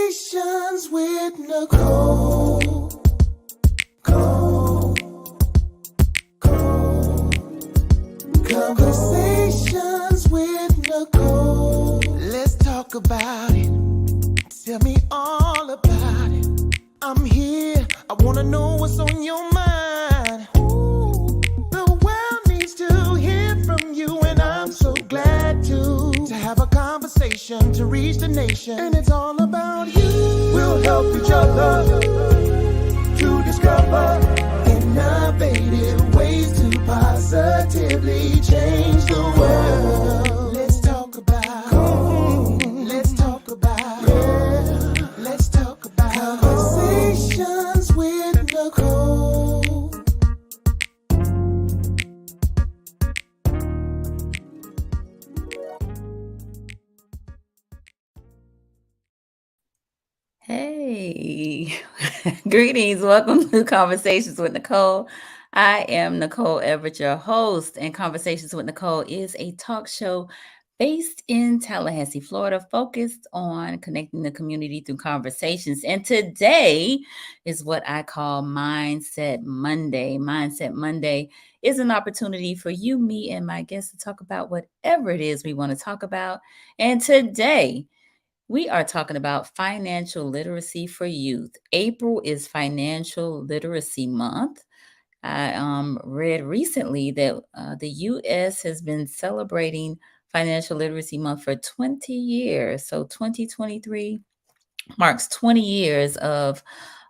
Conversations with Nicole. Conversations with Nicole. Let's talk about it. Tell me all about it. I'm here. I want to know what's on your mind. Ooh, the world needs to hear from you, and I'm so glad to have a conversation to reach the nation. And it's all about you. We'll help each other to discover innovative ways to positively change the world. Let's talk about, let's talk about, yeah, let's talk about conversations with Nicole. Hey, greetings. Welcome to Conversations with Nicole. I am Nicole Everett, your host, and Conversations with Nicole is a talk show based in Tallahassee, Florida, focused on connecting the community through conversations. And today is what I call Mindset Monday. Mindset Monday is an opportunity for you, me, and my guests to talk about whatever it is we want to talk about. And today, we are talking about financial literacy for youth. April is Financial Literacy Month. I read recently that the U.S. has been celebrating Financial Literacy Month for 20 years. So 2023 marks 20 years of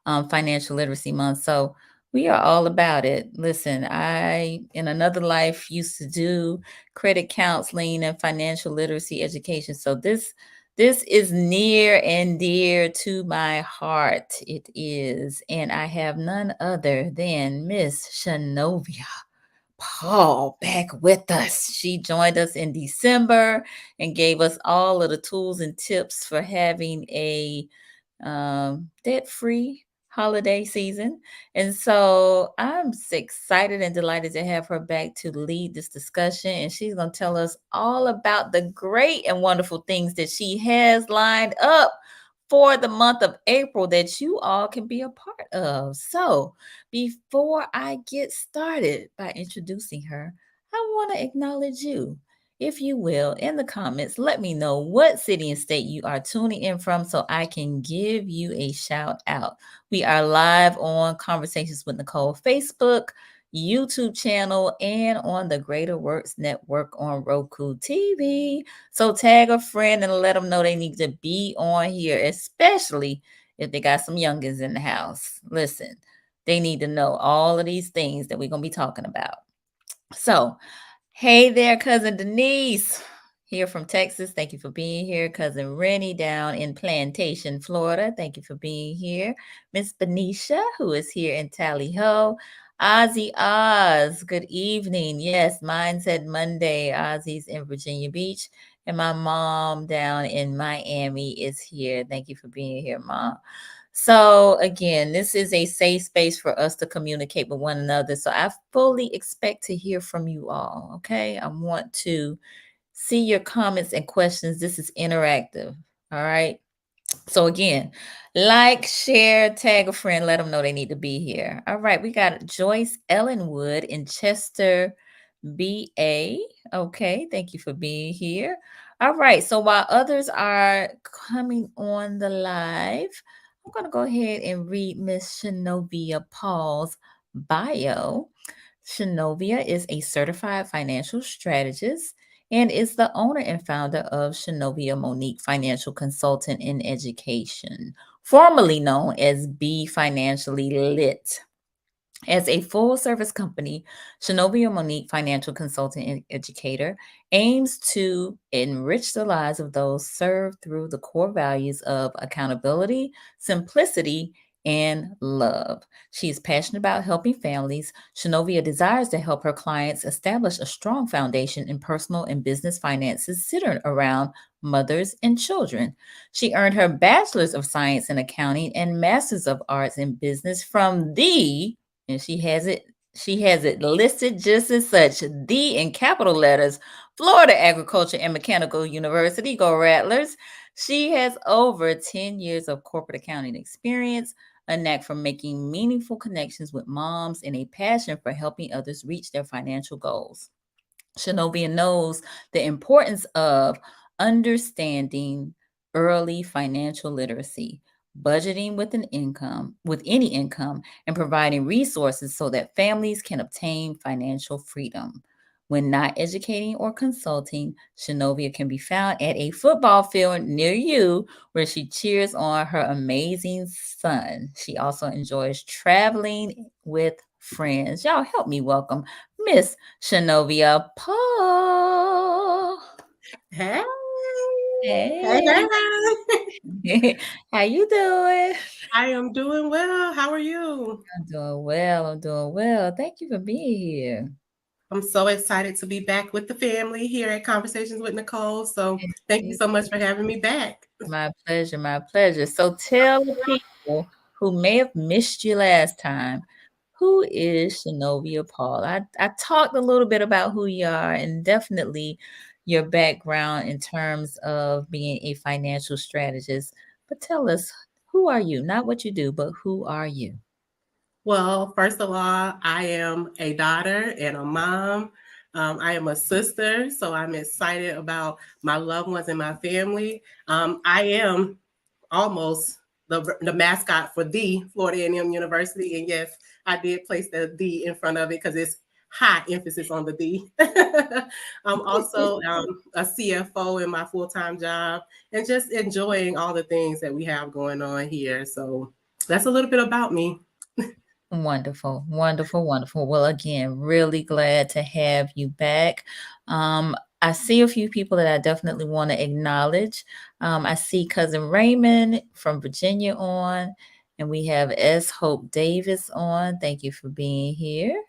Financial Literacy Month. So we are all about it. Listen, I, in another life, used to do credit counseling and financial literacy education. So this is near and dear to my heart. It is. And I have none other than Miss Shanova Paul back with us. She joined us in December and gave us all of the tools and tips for having a debt-free holiday season. And so I'm excited and delighted to have her back to lead this discussion. And she's going to tell us all about the great and wonderful things that she has lined up for the month of April that you all can be a part of. So before I get started by introducing her, I want to acknowledge you. If you will, in the comments, let me know what city and state you are tuning in from so I can give you a shout out. We are live on Conversations with Nicole Facebook, YouTube channel, and on the Greater Works Network on RokuTV. So tag a friend and let them know they need to be on here, especially if they got some youngins in the house. Listen, they need to know all of these things that we're going to be talking about. So, hey there, cousin Denise, here from Texas. Thank you for being here. Cousin Rennie down in Plantation, Florida. Thank you for being here. Miss Benicia, who is here in Tally Ho. Ozzy Oz, good evening. Yes, Mindset Monday. Ozzy's in Virginia Beach. And my mom down in Miami is here. Thank you for being here, Mom. So again, this is a safe space for us to communicate with one another. So I fully expect to hear from you all. Okay. I want to see your comments and questions. This is interactive. All right. So again, like, share, tag a friend, let them know they need to be here. All right. We got Joyce Ellenwood in Chester, BA. Okay. Thank you for being here. All right. So while others are coming on the live, I'm going to go ahead and read Miss Shanova Paul's bio. Shanova is a certified financial strategist and is the owner and founder of Shanova Monique Financial Consultant in Education, formerly known as Be Financially Lit. As a full-service company, Shanova Monique Financial Consultant and Educator aims to enrich the lives of those served through the core values of accountability, simplicity, and love. She is passionate about helping families. Shanova desires to help her clients establish a strong foundation in personal and business finances centered around mothers and children. She earned her Bachelor's of Science in Accounting and Master's of Arts in Business from the, and she has it listed just as such, the in capital letters, Florida Agriculture and Mechanical University, go Rattlers. She has over 10 years of corporate accounting experience, a knack for making meaningful connections with moms, and a passion for helping others reach their financial goals. Shanobia knows the importance of understanding early financial literacy, budgeting with any income, and providing resources so that families can obtain financial freedom. When not educating or consulting, Shanovia can be found at a football field near you where she cheers on her amazing son. She also enjoys traveling with friends. Y'all help me welcome Miss Shanova Paul. Hey, hey, Hey, hey. how you doing? I am doing well. How are you? I'm doing well. I'm doing well. Thank you for being here. I'm so excited to be back with the family here at Conversations with Nicole. So thank you so much for having me back. My pleasure. My pleasure. So tell the people who may have missed you last time, who is Shanova Paul? I talked a little bit about who you are and definitely your background in terms of being a financial strategist. But tell us, who are you? Not what you do, but who are you? Well, first of all, I am a daughter and a mom. I am a sister, so I'm excited about my loved ones and my family. I am almost the mascot for the Florida A&M University. And yes, I did place the in front of it because it's high emphasis on the D. I'm also a CFO in my full-time job and just enjoying all the things that we have going on here. So that's a little bit about me. Wonderful, wonderful, wonderful. Well, again, really glad to have you back. I see a few people that I definitely want to acknowledge. I see cousin Raymond from Virginia on, and we have S. Hope Davis on. Thank you for being here.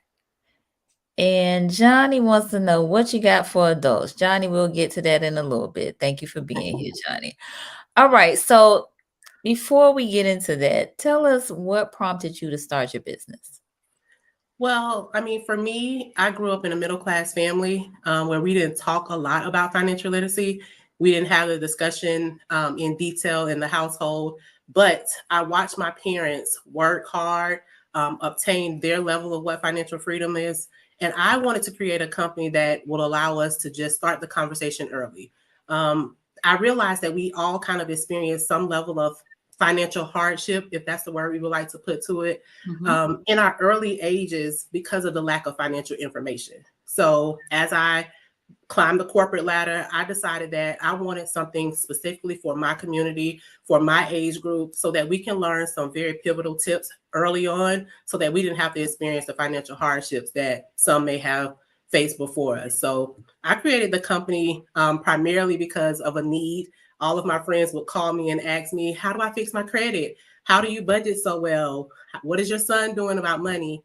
And Johnny wants to know what you got for adults. Johnny, we'll get to that in a little bit. Thank you for being here, Johnny. All right. So before we get into that, tell us what prompted you to start your business. Well, I mean, for me, I grew up in a middle class family where we didn't talk a lot about financial literacy. We didn't have the discussion in detail in the household, but I watched my parents work hard, obtain their level of what financial freedom is. And I wanted to create a company that will allow us to just start the conversation early. I realized that we all kind of experience some level of financial hardship, if that's the word we would like to put to it, in our early ages because of the lack of financial information. So as I climbed the corporate ladder, I decided that I wanted something specifically for my community, for my age group, so that we can learn some very pivotal tips early on so that we didn't have to experience the financial hardships that some may have faced before us. So I created the company primarily because of a need. All of my friends would call me and ask me, how do I fix my credit? How do you budget so well? What is your son doing about money?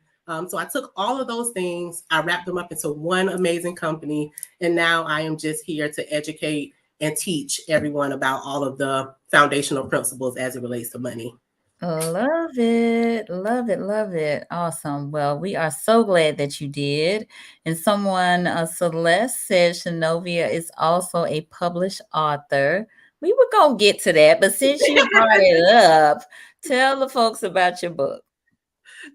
So I took all of those things, I wrapped them up into one amazing company, and now I am just here to educate and teach everyone about all of the foundational principles as it relates to money. Love it. Love it. Love it. Awesome. Well, we are so glad that you did. And someone, Celeste, said Shanovia is also a published author. We were going to get to that, but since you brought it up, tell the folks about your book.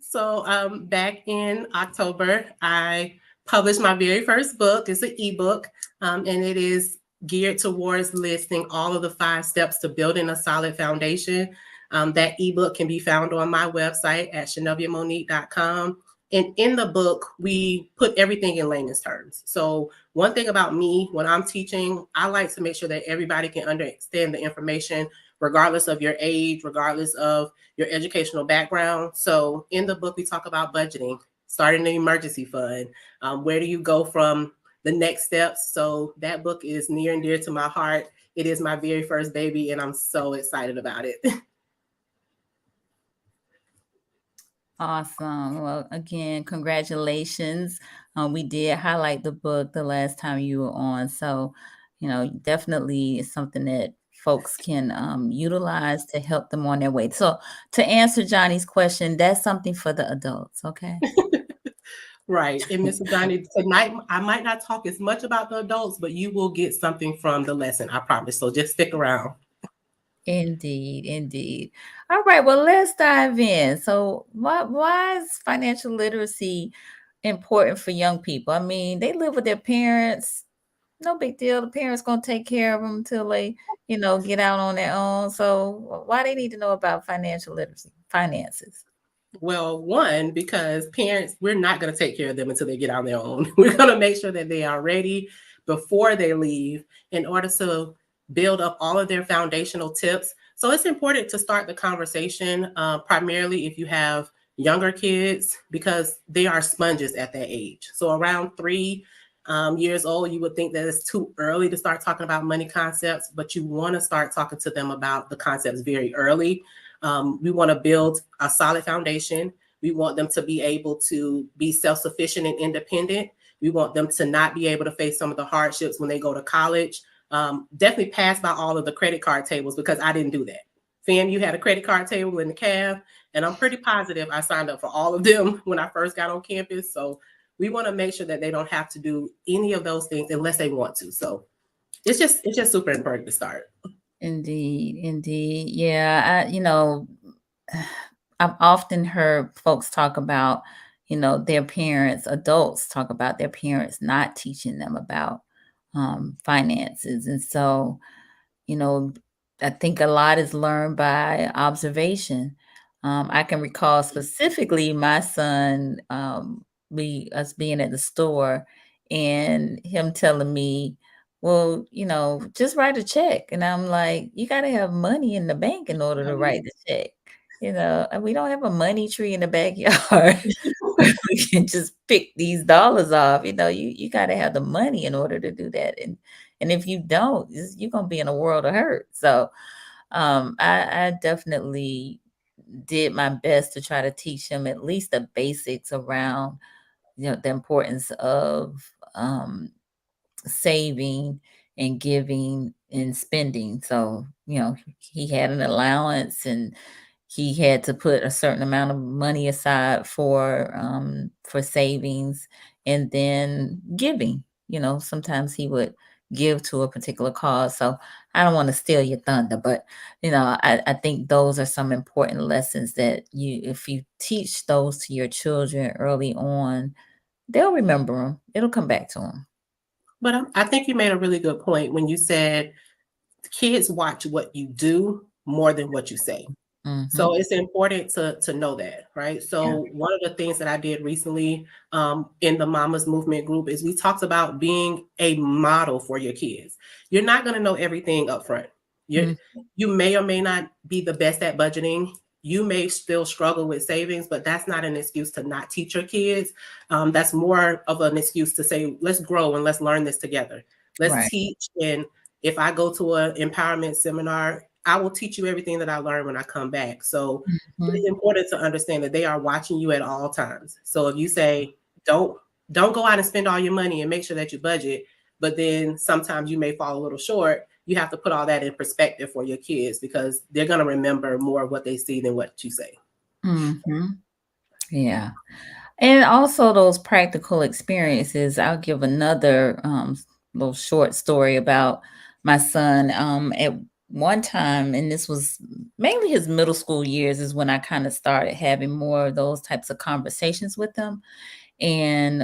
So back in October, I published my very first book. It's an ebook, and it is geared towards listing all of the 5 steps to building a solid foundation. That ebook can be found on my website at shanoviamonique.com. And in the book, we put everything in layman's terms. So one thing about me, when I'm teaching, I like to make sure that everybody can understand the information, regardless of your age, regardless of your educational background. So in the book, we talk about budgeting, starting an emergency fund. Where do you go from the next steps? So that book is near and dear to my heart. It is my very first baby, and I'm so excited about it. Awesome. Well, again, congratulations. We did highlight the book the last time you were on. So, definitely it's something that folks can utilize to help them on their way. So, to answer Johnny's question, that's something for the adults. Okay. Right. And Mr. Johnny, tonight I might not talk as much about the adults, but you will get something from the lesson, I promise. So just stick around. Indeed, indeed. All right, well, let's dive in. So, why is financial literacy important for young people? I mean, they live with their parents. No big deal. The parents gonna take care of them until they, get out on their own. So, why they need to know about financial literacy, finances? Well, one, because parents, we're not going to take care of them until they get on their own. We're going to make sure that they are ready before they leave in order to build up all of their foundational tips. So it's important to start the conversation, primarily if you have younger kids, because they are sponges at that age. So around 3 years old, you would think that it's too early to start talking about money concepts, but you want to start talking to them about the concepts very early. We want to build a solid foundation. We want them to be able to be self-sufficient and independent. We want them to not be able to face some of the hardships when they go to college. Definitely pass by all of the credit card tables, because I didn't do that. Fam, you had a credit card table in the cab, and I'm pretty positive I signed up for all of them when I first got on campus. So we want to make sure that they don't have to do any of those things unless they want to. So it's just super important to start. Indeed, indeed. Yeah, I've often heard folks talk about, their parents, adults talk about their parents not teaching them about finances. And so, you know, I think a lot is learned by observation. I can recall specifically my son, us being at the store and him telling me, well, just write a check. And I'm like, you got to have money in the bank in order to write the check. And we don't have a money tree in the backyard. We can just pick these dollars off. You got to have the money in order to do that. And if you don't, you're gonna be in a world of hurt. So I definitely did my best to try to teach him at least the basics around, the importance of saving and giving and spending. So, he had an allowance and he had to put a certain amount of money aside for savings and then giving. Sometimes he would give to a particular cause. So I don't want to steal your thunder, but I think those are some important lessons that if you teach those to your children early on, they'll remember them. It'll come back to them. But I think you made a really good point when you said kids watch what you do more than what you say. So Mhm. it's important to know that, right? Yeah. So one of the things that I did recently in the Mamas Movement group is we talked about being a model for your kids. You're not going to know everything up front. You Mhm. you may or may not be the best at budgeting. You may still struggle with savings, but that's not an excuse to not teach your kids. That's more of an excuse to say, let's grow and let's learn this together. Let's Right. teach. And if I go to an empowerment seminar, I will teach you everything that I learned when I come back. So it's Mhm. important to understand that they are watching you at all times. So if you say, don't go out and spend all your money and make sure that you budget, but then sometimes you may fall a little short, you have to put all that in perspective for your kids, because they're going to remember more of what they see than what you say. Mhm. Yeah. And also those practical experiences. I'll give another little short story about my son. At one time, and this was mainly his middle school years, is when I kind of started having more of those types of conversations with him. And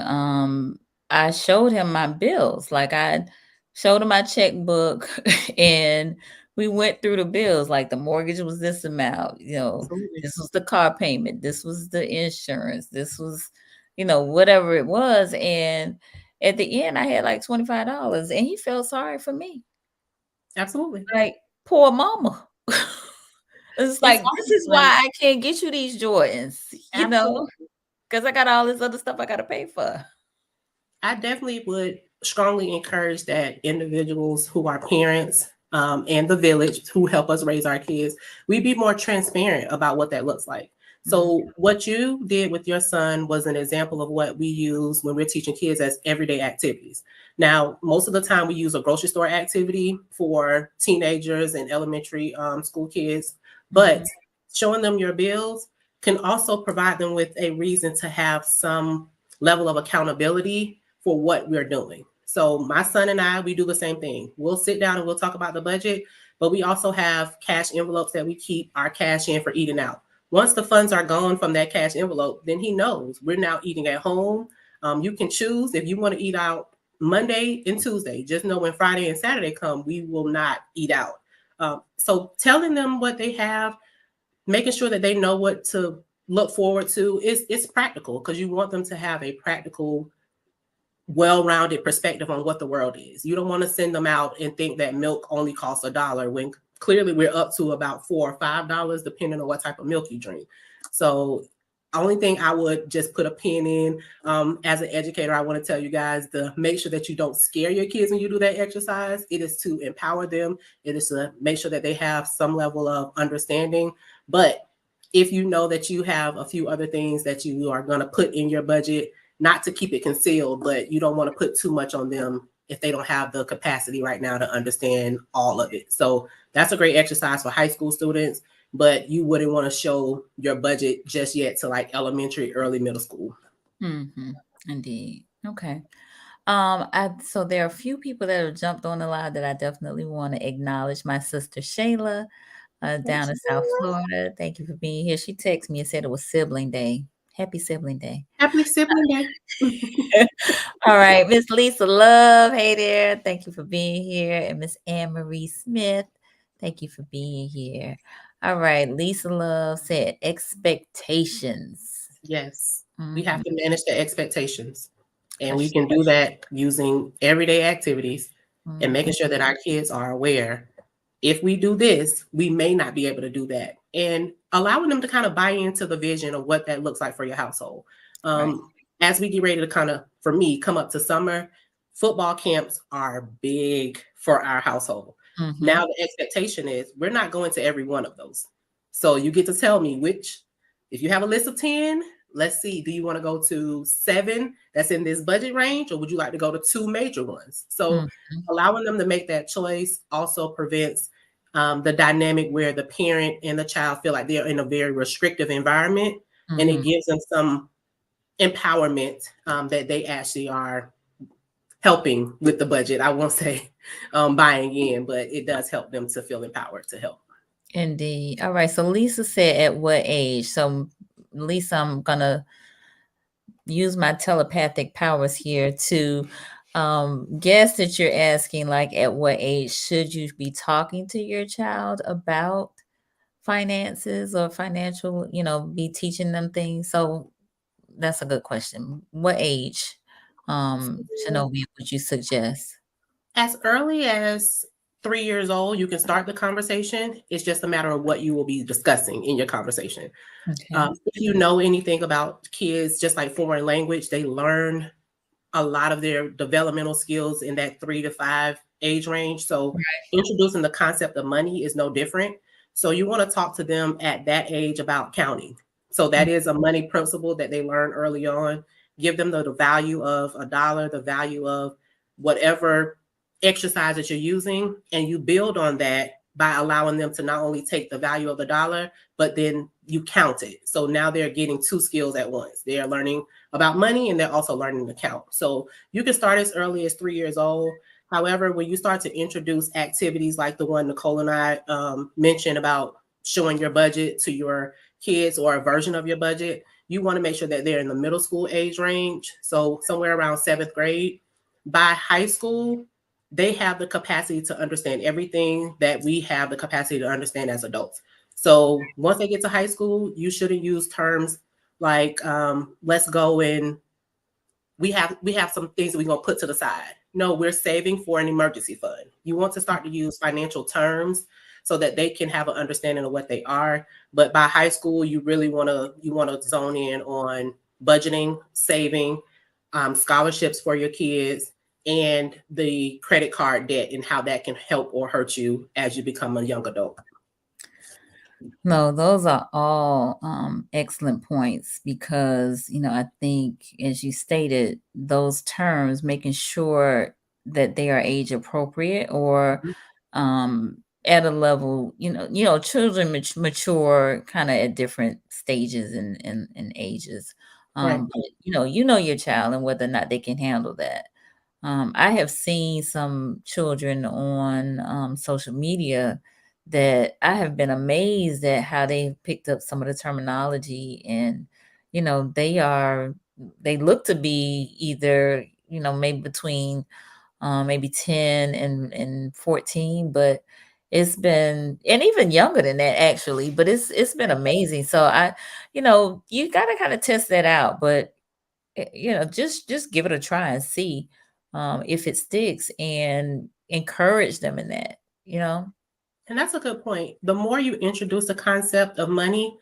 I showed him my bills. Like I showed him my checkbook and we went through the bills. Like the mortgage was this amount, Absolutely. this was the car payment, this was the insurance, this was, whatever it was. And at the end, I had like $25 and he felt sorry for me. Absolutely. Like, poor mama. It's It's like, this almost is why like, I can't get you these Jordans, absolutely. because I got all this other stuff I got to pay for. I definitely would strongly encourage that individuals who are parents and the village who help us raise our kids, we be more transparent about what that looks like. Mhm. So what you did with your son was an example of what we use when we're teaching kids as everyday activities. Now, most of the time we use a grocery store activity for teenagers and elementary school kids, but Mhm. showing them your bills can also provide them with a reason to have some level of accountability for what we're doing. So my son and I, we do the same thing. We'll sit down and we'll talk about the budget, But we also have cash envelopes that we keep our cash in for eating out. Once the funds are gone from that cash envelope, then he knows we're now eating at home. You can choose if you want to eat out Monday and Tuesday. Just know when Friday and Saturday come, we will not eat out. So telling them what they have, making sure that they know what to look forward to is practical, because you want them to have a practical, well-rounded perspective on what the world is. You don't want to send them out and think that milk only costs $1 when clearly we're up to about $4 or $5 depending on what type of milk you drink. So only thing I would just put a pin in, as an educator, I want to tell you guys to make sure that you don't scare your kids when you do that exercise. It is to empower them. It is to make sure that they have some level of understanding. But if you know that you have a few other things that you are going to put in your budget, not to keep it concealed, but you don't want to put too much on them if they don't have the capacity right now to understand all of it. So that's a great exercise for high school students, but you wouldn't want to show your budget just yet to like elementary, early middle school. Mm-hmm. Indeed. Okay. So there are a few people that have jumped on the line that I definitely want to acknowledge. My sister Shayla, down in South Florida. Thank you for being here. She texted me and said it was sibling day. Happy sibling day. Happy sibling day. All right, Miss Lisa Love. Hey there. Thank you for being here. And Miss Anne Marie Smith. Thank you for being here. All right. Lisa Love said expectations. Yes. Mm-hmm. We have to manage the expectations. And we can do that using everyday activities and making sure that our kids are aware. If we do this, we may not be able to do that. And allowing them to kind of buy into the vision of what that looks like for your household. Right. As we get ready to kind of, for me, come up to summer, football camps are big for our household. Mm-hmm. Now the expectation is we're not going to every one of those. So you get to tell me which, if you have a list of 10, let's see, do you want to go to 7 that's in this budget range, or would you like to go to 2 major ones? So allowing them to make that choice also prevents the dynamic where the parent and the child feel like they're in a very restrictive environment, and it gives them some empowerment that they actually are helping with the budget. I won't say buying in, but it does help them to feel empowered to help. Indeed. All right. So Lisa said at what age? So Lisa, I'm going to use my telepathic powers here to guess that you're asking, like, at what age should you be talking to your child about finances or financial, be teaching them things. So that's a good question. What age, Shanova, would you suggest? As early as 3 years old, you can start the conversation. It's just a matter of what you will be discussing in your conversation. Okay. If you know anything about kids, just like foreign language, they learn a lot of their developmental skills in that 3 to 5 age range. So introducing the concept of money is no different. So you want to talk to them at that age about counting. So that is a money principle that they learn early on. Give them the value of $1, the value of whatever exercise that you're using, and you build on that by allowing them to not only take the value of the dollar, but then you count it. So now they're getting 2 skills at once. They are learning about money and they're also learning to count. So you can start as early as 3 years old. However, when you start to introduce activities like the one Nicole and I mentioned about showing your budget to your kids, or a version of your budget, you want to make sure that they're in the middle school age range. So somewhere around 7th grade. By high school, they have the capacity to understand everything that we have the capacity to understand as adults. So once they get to high school, you shouldn't use terms like let's go and we have some things that we're going to put to the side. No, we're saving for an emergency fund. You want to start to use financial terms so that they can have an understanding of what they are. But by high school, you really want to zone in on budgeting, saving, scholarships for your kids, and the credit card debt and how that can help or hurt you as you become a young adult. No, those are all excellent points, because, I think, as you stated, those terms, making sure that they are age appropriate, or at a level, children mature kind of at different stages and ages. Right. But, your child and whether or not they can handle that. I have seen some children on social media that I have been amazed at how they picked up some of the terminology, and they look to be either maybe between maybe 10 and 14, but it's been, and even younger than that actually, but it's been amazing. So you got to kind of test that out, but just give it a try and see if it sticks, and encourage them in that, you know. And that's a good point. The more you introduce the concept of money,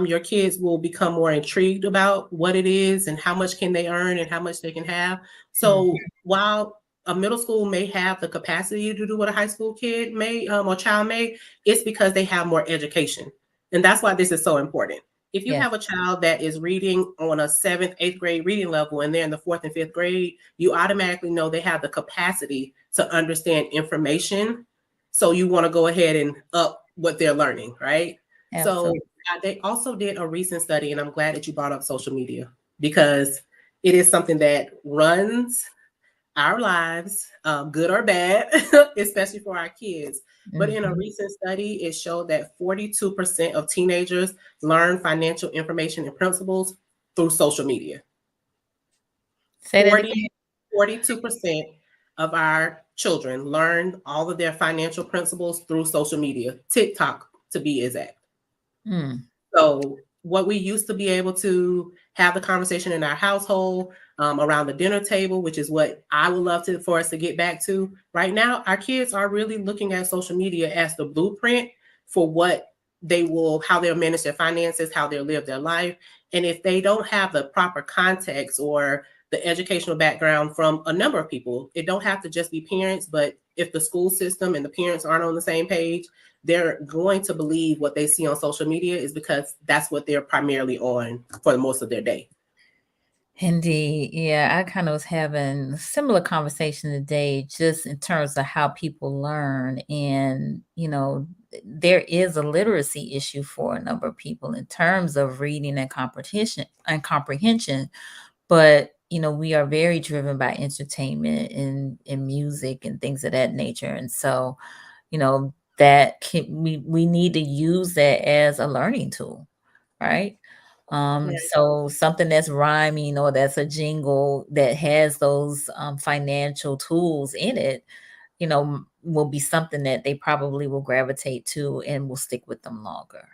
your kids will become more intrigued about what it is and how much can they earn and how much they can have. So Mhm. while a middle school may have the capacity to do what a high school kid may or child may, it's because they have more education. And that's why this is so important. If you Yes, have a child that is reading on a seventh, eighth grade reading level and they're in the fourth and fifth grade, you automatically know they have the capacity to understand information, so you want to go ahead and up what they're learning, right? So absolutely. they also did a recent study, and I'm glad that you brought up social media because it is something that runs our lives, good or bad, especially for our kids. But in a Hmm. recent study, it showed that 42% of teenagers learn financial information and principles through social media. Say that 40, again. 42% of our children learn all of their financial principles through social media, TikTok to be exact. Mm. So, what we used to be able to have the conversation in our household around the dinner table, which is what I would love to for us to get back to. Right now, our kids are really looking at social media as the blueprint for what how they'll manage their finances, how they'll live their life. And if they don't have the proper context or the educational background from a number of people, it don't have to just be parents, but if the school system and the parents aren't on the same page, they're going to believe what they see on social media is because that's what they're primarily on for most of their day. Indeed. Yeah, I kind of was having a similar conversation today, just in terms of how people learn. And, there is a literacy issue for a number of people in terms of reading and comprehension. But, we are very driven by entertainment and music and things of that nature. And so, we need to use that as a learning tool, right? Right. So something that's rhyming, or that's a jingle that has those financial tools in it, will be something that they probably will gravitate to and will stick with them longer.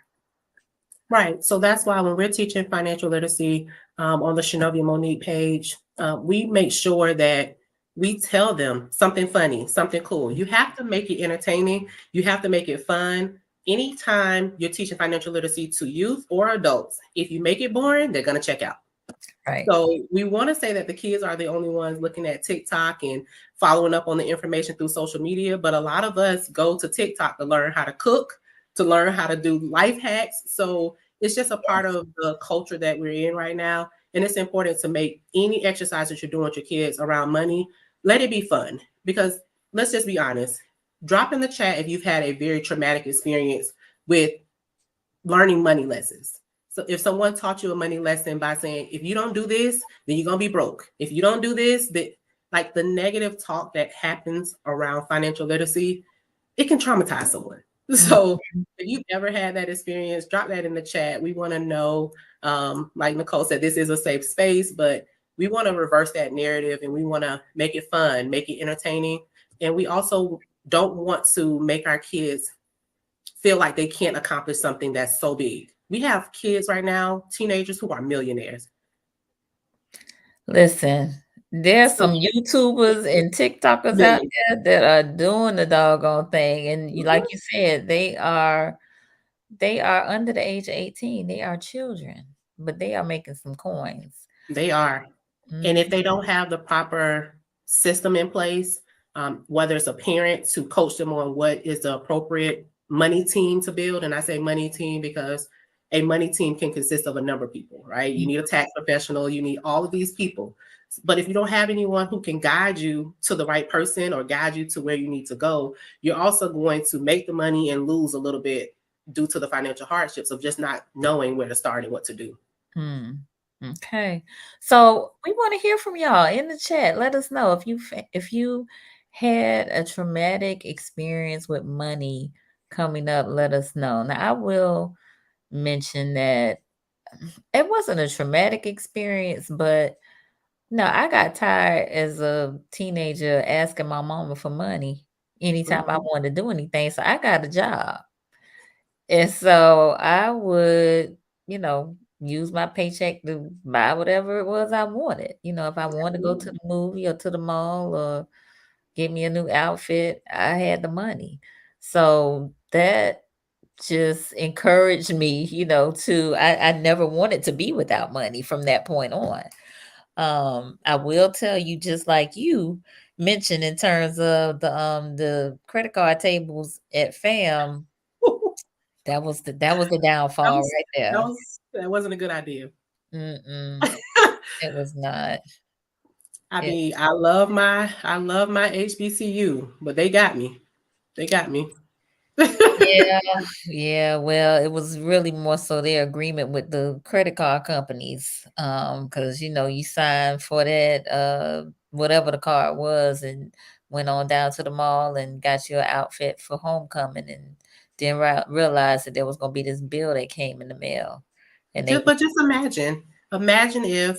Right. So that's why when we're teaching financial literacy on the Shanova Monique page, we make sure that we tell them something funny, something cool. You have to make it entertaining. You have to make it fun. Anytime you're teaching financial literacy to youth or adults, if you make it boring, they're going to check out. Right. So we want to say that the kids are the only ones looking at TikTok and following up on the information through social media. But a lot of us go to TikTok to learn how to cook, to learn how to do life hacks. So it's just a part of the culture that we're in right now. And it's important to make any exercise that you're doing with your kids around money, let it be fun. Because let's just be honest, drop in the chat if you've had a very traumatic experience with learning money lessons. So if someone taught you a money lesson by saying, if you don't do this, then you're gonna be broke. If you don't do this, that like the negative talk that happens around financial literacy, it can traumatize someone. Mm. So if you've ever had that experience, drop that in the chat. We want to know, like Nicole said, this is a safe space, but we want to reverse that narrative and we want to make it fun, make it entertaining. And we also don't want to make our kids feel like they can't accomplish something that's so big. We have kids right now, teenagers who are millionaires. Listen, there's So some YouTubers and TikTokers out million. there that are doing the doggone thing. And like Mhm. you said, they are under the age of 18. They are children, but they are making some coins. They are. And if Mhm. they don't have the proper system in place, whether it's a parent to coach them on what is the appropriate money team to build, and I say money team because a money team can consist of a number of people, right? You need a tax professional, you need all of these people. But if you don't have anyone who can guide you to the right person or guide you to where you need to go, you're also going to make the money and lose a little bit due to the financial hardships of just not knowing where to start and what to do. Mm. Okay. So we want to hear from y'all in the chat. Let us know if you had a traumatic experience with money coming up, let us know. Now I will mention that it wasn't a traumatic experience, but no, I got tired as a teenager asking my mama for money anytime I Mhm. wanted to do anything. So I got a job. And so I would, use my paycheck to buy whatever it was I wanted. If I wanted to go to the movie or to the mall or get me a new outfit, I had the money. So that just encouraged me, I never wanted to be without money from that point on. I will tell you, just like you mentioned in terms of the credit card tables at FAM, that was the That downfall was right there. that wasn't a good idea. Mm-mm, it was not. I It mean, I love my HBCU, but they got me. They got me. Yeah, yeah. Well, it was really more so their agreement with the credit card companies. Because you signed for that, whatever the card was, and went on down to the mall and got your outfit for homecoming, and then realized that there was gonna be this bill that came in the mail, and they But just imagine if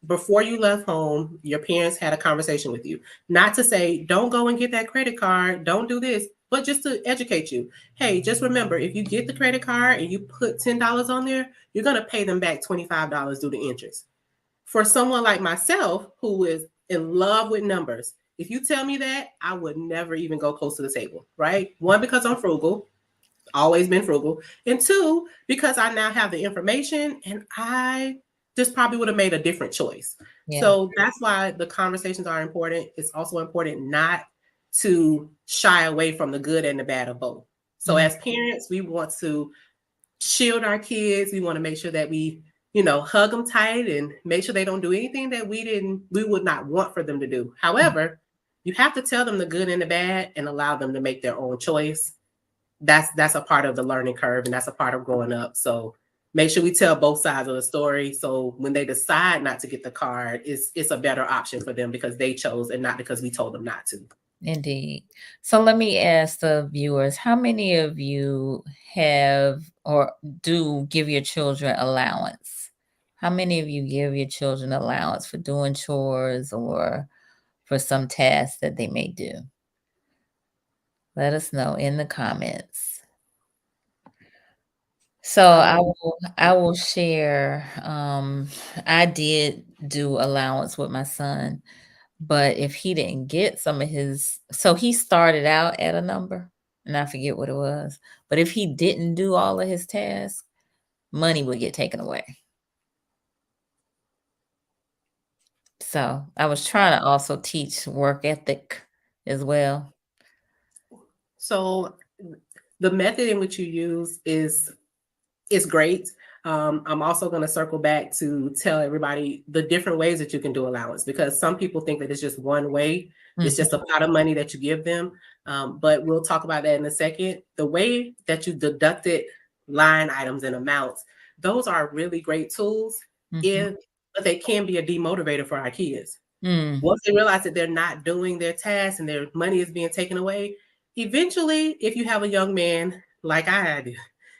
before you left home, your parents had a conversation with you. Not to say, don't go and get that credit card, don't do this, but just to educate you. Hey, just remember, if you get the credit card and you put $10 on there, you're going to pay them back $25 due to interest. For someone like myself who is in love with numbers, if you tell me that, I would never even go close to the table, right? One, because I'm frugal, always been frugal, and two, because I now have the information and I just probably would have made a different choice. yeah. So that's why the conversations are important. It's also important not to shy away from the good and the bad of both. So Mm, as parents, we want to shield our kids. We want to make sure that we, hug them tight and make sure they don't do anything that we would not want for them to do. mm, However, you have to tell them the good and the bad and allow them to make their own choice. That's a part of the learning curve, and that's a part of growing up. So make sure we tell both sides of the story, so when they decide not to get the card, it's a better option for them because they chose and not because we told them not to. indeed. So let me ask the viewers, how many of you have or do give your children allowance? How many of you give your children allowance for doing chores or for some tasks that they may do? Let us know in the comments. So I um, will share. I did do allowance with my son, but if he didn't get some of his, so he started out at a number, and I forget what it was. But if he didn't do all of his tasks, money would get taken away. So I was trying to also teach work ethic as well. so the method in which you use is great. I'm also going to circle back to tell everybody the different ways that you can do allowance, because some people think that it's just one way. It's Mhm, just a pot of money that you give them. But we'll talk about that in a second. The way that you deducted line items and amounts, those are really great tools, mhm, if but they can be a demotivator for our kids. mm, Once they realize that they're not doing their tasks and their money is being taken away, eventually, if you have a young man like I had,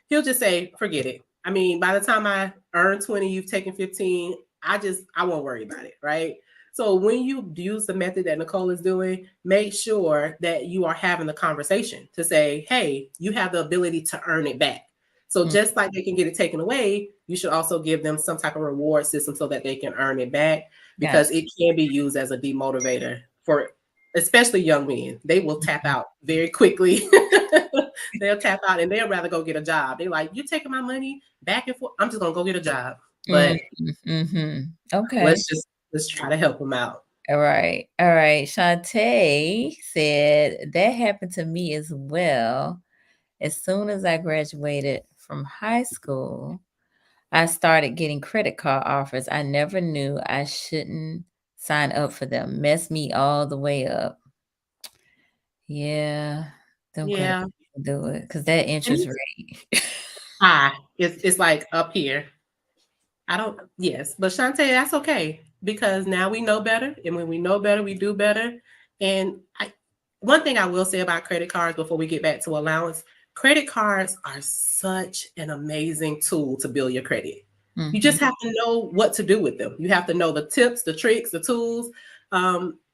he'll just say, forget it. I mean, by the time I earn 20, you've taken 15, I won't worry about it, right? So when you use the method that Nicole is doing, make sure that you are having the conversation to say, hey, you have the ability to earn it back. So mm. just like they can get it taken away, you should also give them some type of reward system so that they can earn it back, because Gotcha. it can be used as a demotivator for especially young men. They will tap Mhm. out very quickly. They'll tap out and they'll rather go get a job. They're like, you're taking my money back and forth. I'm just gonna go get a job. Mm, But mhm. Okay. let's try to help them out. All right. All right. Shantae said that happened to me as well. As soon as I graduated from high school, I started getting credit card offers. I never knew I shouldn't sign up for them. Messed me all the way up. Yeah, them credit Yeah. cards do it because that And interest it's rate. high. It's like up here. Yes, but Shantae, that's okay because now we know better. And when we know better, we do better. And one thing I will say about credit cards before we get back to allowance, credit cards are such an amazing tool to build your credit. You Mm-hmm. just have to know what to do with them. You have to know the tips, the tricks, the tools.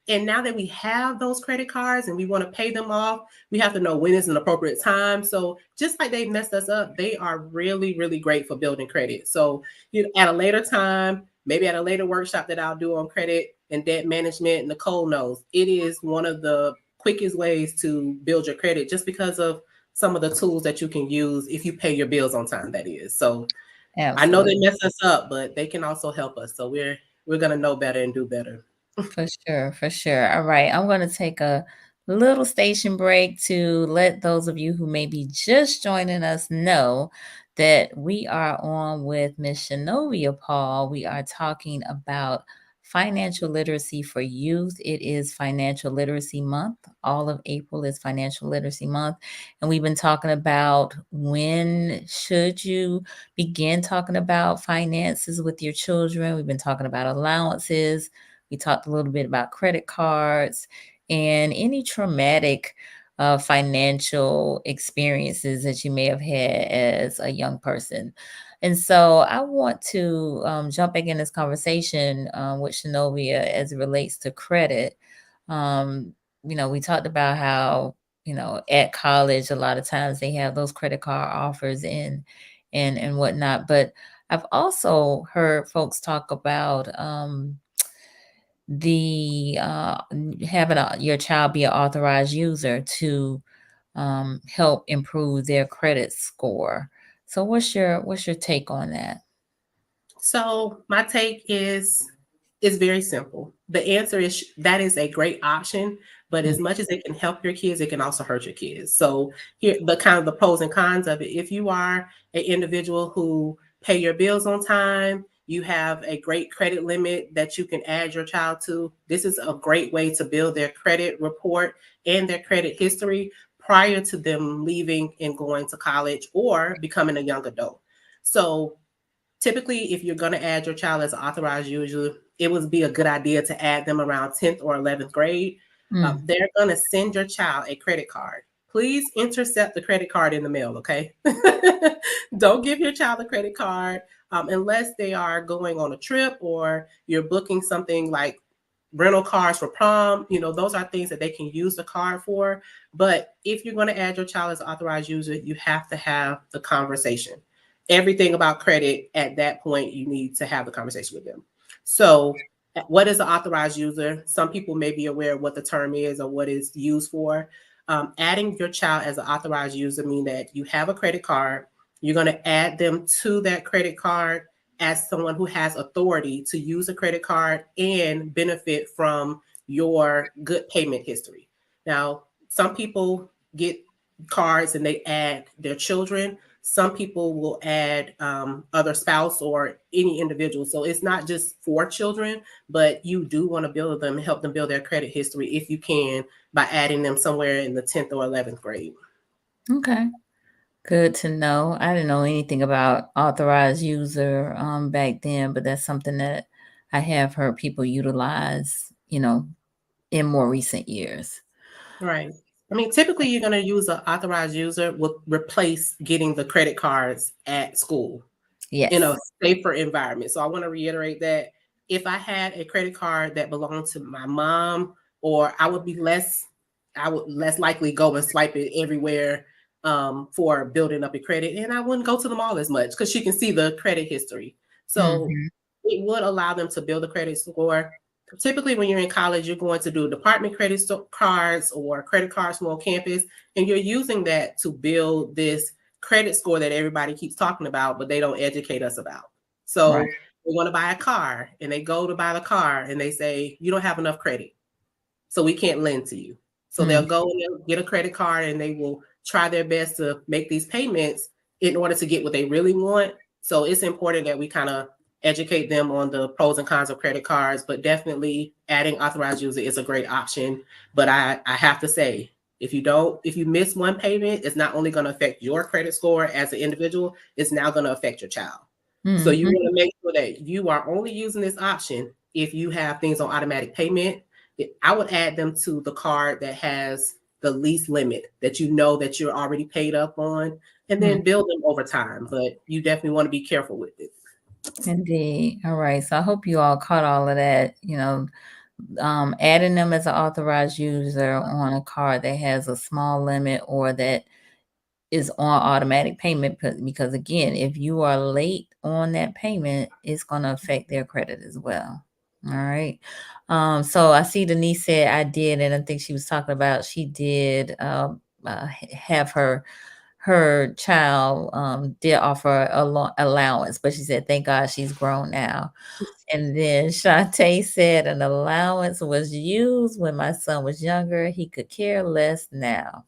And now that we have those credit cards and we want to pay them off, we have to know when is an appropriate time. So just like they messed us up, they are really, really great for building credit. So at a later time, maybe at a later workshop that I'll do on credit and debt management, Nicole knows it is one of the quickest ways to build your credit just because of some of the tools that you can use if you pay your bills on time, that is. So I know they Absolutely. mess us up, but they can also help us. So we're gonna know better and do better. For sure, for sure. All right, I'm going to take a little station break to let those of you who may be just joining us know that we are on with Miss Shanova Paul. We are talking about financial literacy for youth. It is Financial Literacy Month. All of April is Financial Literacy Month, and we've been talking about when should you begin talking about finances with your children. We've been talking about allowances. We talked a little bit about credit cards and any traumatic financial experiences that you may have had as a young person. And so I want to jump back in this conversation with Shanovia as it relates to credit. Um, we talked about how, at college, a lot of times they have those credit card offers and whatnot. But I've also heard folks talk about the having your child be an authorized user to help improve their credit score. So what's your take on that? So my take is very simple. The answer is that is a great option, but Mm, as much as it can help your kids, it can also hurt your kids. So here the kind of the pros and cons of it. If you are an individual who pay your bills on time, you have a great credit limit that you can add your child to. This is a great way to build their credit report and their credit history prior to them leaving and going to college or becoming a young adult. So typically, if you're going to add your child as an authorized user, it would be a good idea to add them around 10th or 11th grade. mm, They're going to send your child a credit card. Please intercept the credit card in the mail, okay? Don't give your child a credit card unless they are going on a trip or you're booking something like rental cars for prom. Those are things that they can use the card for. But if you're going to add your child as an authorized user, you have to have the conversation. Everything about credit at that point, you need to have the conversation with them. So what is an authorized user? Some people may be aware of what the term is or what it's used for. Adding your child as an authorized user means that you have a credit card. You're going to add them to that credit card as someone who has authority to use a credit card and benefit from your good payment history. Now, some people get cards and they add their children. Some people will add other spouse or any individual. So it's not just for children, but you do want to build them, help them build their credit history if you can by adding them somewhere in the 10th or 11th grade. okay. Good to know. I didn't know anything about authorized user back then, but that's something that I have heard people utilize, in more recent years. Right. I mean, typically you're going to use an authorized user will replace getting the credit cards at school in a Yes. safer environment. So I want to reiterate that if I had a credit card that belonged to my mom, or I would less likely go and swipe it everywhere for building up your credit, and I wouldn't go to the mall as much because she can see the credit history. So Hmm. it would allow them to build a credit score. Typically, when you're in college, you're going to do department credit cards or credit cards from on campus, and you're using that to build this credit score that everybody keeps talking about, but they don't educate us about. Right. So they want to buy a car, and they go to buy the car, and they say, you don't have enough credit, so we can't lend to you. So Mm, they'll go and they'll get a credit card, and they will try their best to make these payments in order to get what they really want. So it's important that we kind of educate them on the pros and cons of credit cards, but definitely adding authorized user is a great option. But I have to say, if you miss one payment, it's not only going to affect your credit score as an individual, it's now going to affect your child. So you Mm-hmm. want to make sure that you are only using this option if you have things on automatic payment. I would add them to the card that has the least limit that you know that you're already paid up on, and then build them over time. But you definitely want to be careful with it. Indeed. All right. So I hope you all caught all of that. Adding them as an authorized user on a card that has a small limit or that is on automatic payment, because again, if you are late on that payment, it's going to affect their credit as well. All right. So I see Denise said I did, and I think she was talking about she did have her child did offer a allowance, but she said thank God she's grown now. And then Shantae said an allowance was used when my son was younger. He could care less now.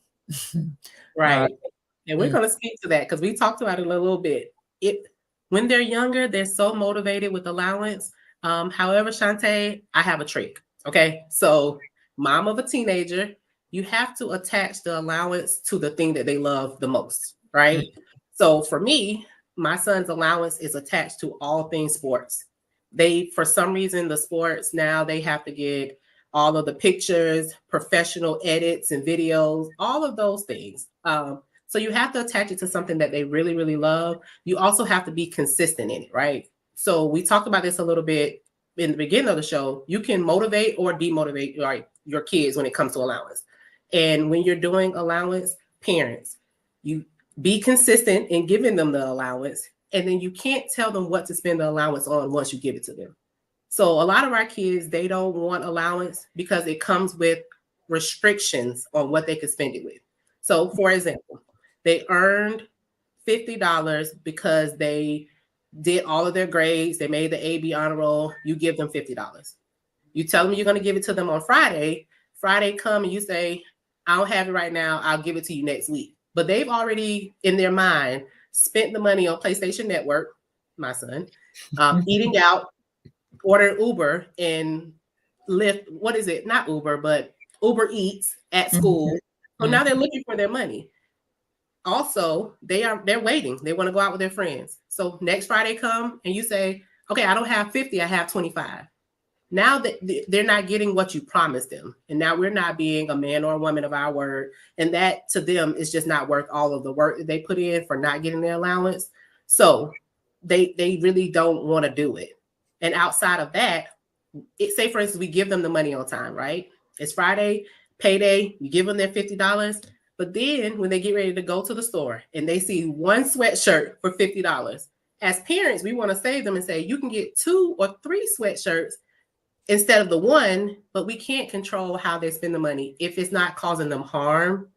Right. And we're going to speak to that because we talked about it a little bit. When they're younger, they're so motivated with allowance. However, Shantae, I have a trick. Okay. So, mom of a teenager, you have to attach the allowance to the thing that they love the most. Right. So, for me, my son's allowance is attached to all things sports. For some reason, the sports now they have to get all of the pictures, professional edits and videos, all of those things. So you have to attach it to something that they really, really love. You also have to be consistent in it, right? So we talked about this a little bit in the beginning of the show. You can motivate or demotivate your kids when it comes to allowance. And when you're doing allowance, parents, you be consistent in giving them the allowance. And then you can't tell them what to spend the allowance on once you give it to them. So a lot of our kids, they don't want allowance because it comes with restrictions on what they could spend it with. So for example, they earned $50 because they did all of their grades. They made the AB honor roll. You give them $50. You tell them you're going to give it to them on Friday. Friday come and you say, I don't have it right now. I'll give it to you next week. But they've already, in their mind, spent the money on PlayStation Network, my son, eating out, ordering Uber and Lyft. What is it? Not Uber, but Uber Eats at school. So now they're looking for their money. Also, they're waiting. They want to go out with their friends. So next Friday come and you say, okay, I don't have 50, I have 25. Now that they're not getting what you promised them. And now we're not being a man or a woman of our word. And that to them is just not worth all of the work that they put in for not getting their allowance. So they really don't want to do it. And outside of that, say for instance, we give them the money on time, right? It's Friday, payday, you give them their $50. But then when they get ready to go to the store and they see one sweatshirt for $50, as parents, we want to save them and say, you can get 2 or 3 sweatshirts instead of the one, but we can't control how they spend the money. If it's not causing them harm,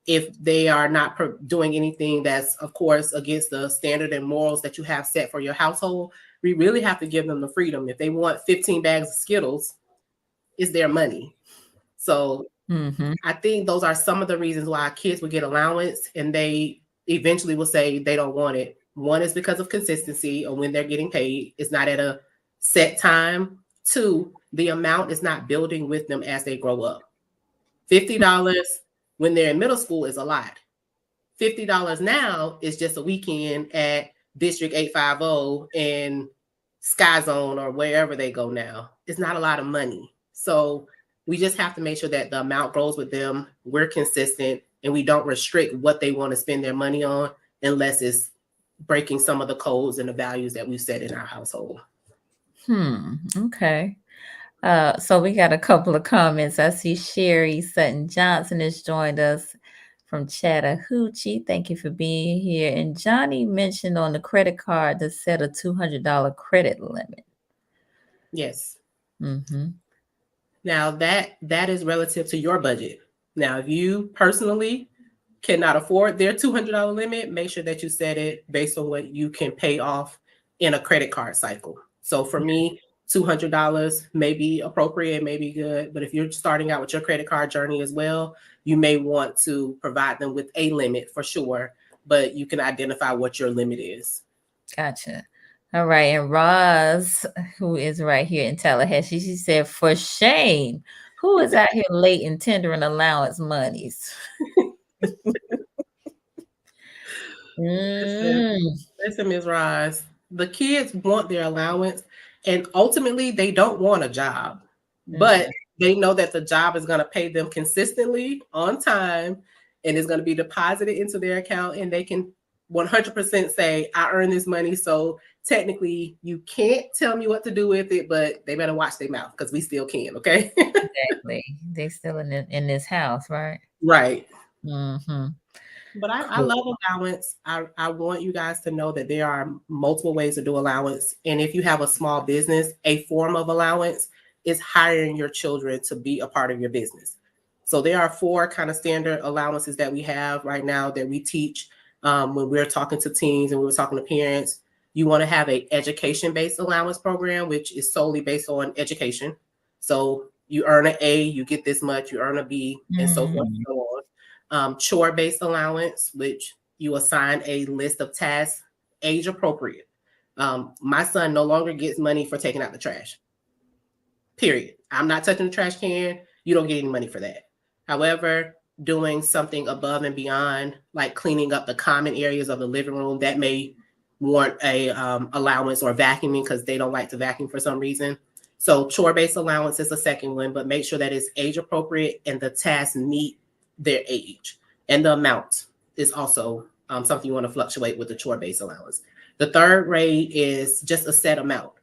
if they are not doing anything that's, of course, against the standard and morals that you have set for your household, we really have to give them the freedom. If they want 15 bags of Skittles, it's their money. So I think those are some of the reasons why kids will get allowance and they eventually will say they don't want it. One is because of consistency or when they're getting paid. It's not at a set time. 2, the amount is not building with them as they grow up. $50 when they're in middle school is a lot. $50 now is just a weekend at District 850 and Sky Zone or wherever they go now. It's not a lot of money. So we just have to make sure that the amount grows with them. We're consistent and we don't restrict what they want to spend their money on unless it's breaking some of the codes and the values that we've set in our household. Okay. So we got a couple of comments. I see Sherry Sutton Johnson has joined us from Chattahoochee. Thank you for being here. And Johnny mentioned on the credit card to set a $200 credit limit. Yes. Now that is relative to your budget. Now, if you personally cannot afford their $200 limit, make sure that you set it based on what you can pay off in a credit card cycle. So for me, $200 may be appropriate, may be good. But if you're starting out with your credit card journey as well, you may want to provide them with a limit for sure, but you can identify what your limit is. Gotcha. All right. And Roz, who is right here in Tallahassee, she said, for shame, who is out here late in tendering allowance monies? Listen, Ms. Roz, the kids want their allowance, and ultimately they don't want a job, but they know that the job is going to pay them consistently on time and is going to be deposited into their account, and they can 100% say, I earn this money. So technically you can't tell me what to do with it, but they better watch their mouth because we still can. Okay. Exactly. They still in this house, right? Right. Mm-hmm. But I Cool. love allowance. I want you guys to know that there are multiple ways to do allowance. And if you have a small business, a form of allowance is hiring your children to be a part of your business. So there are 4 kind of standard allowances that we have right now that we teach when we're talking to teens and we're talking to parents. You want to have a education-based allowance program, which is solely based on education. So you earn an A, you get this much, you earn a B, and so forth and so on. Chore-based allowance, which you assign a list of tasks, age appropriate. My son no longer gets money for taking out the trash. Period. I'm not touching the trash can. You don't get any money for that. However, doing something above and beyond, like cleaning up the common areas of the living room, that may warrant a allowance, or vacuuming because they don't like to vacuum for some reason. So chore-based allowance is the second one, but make sure that it's age appropriate and the tasks meet their age. And the amount is also something you want to fluctuate with the chore-based allowance. The third rate is just a set amount.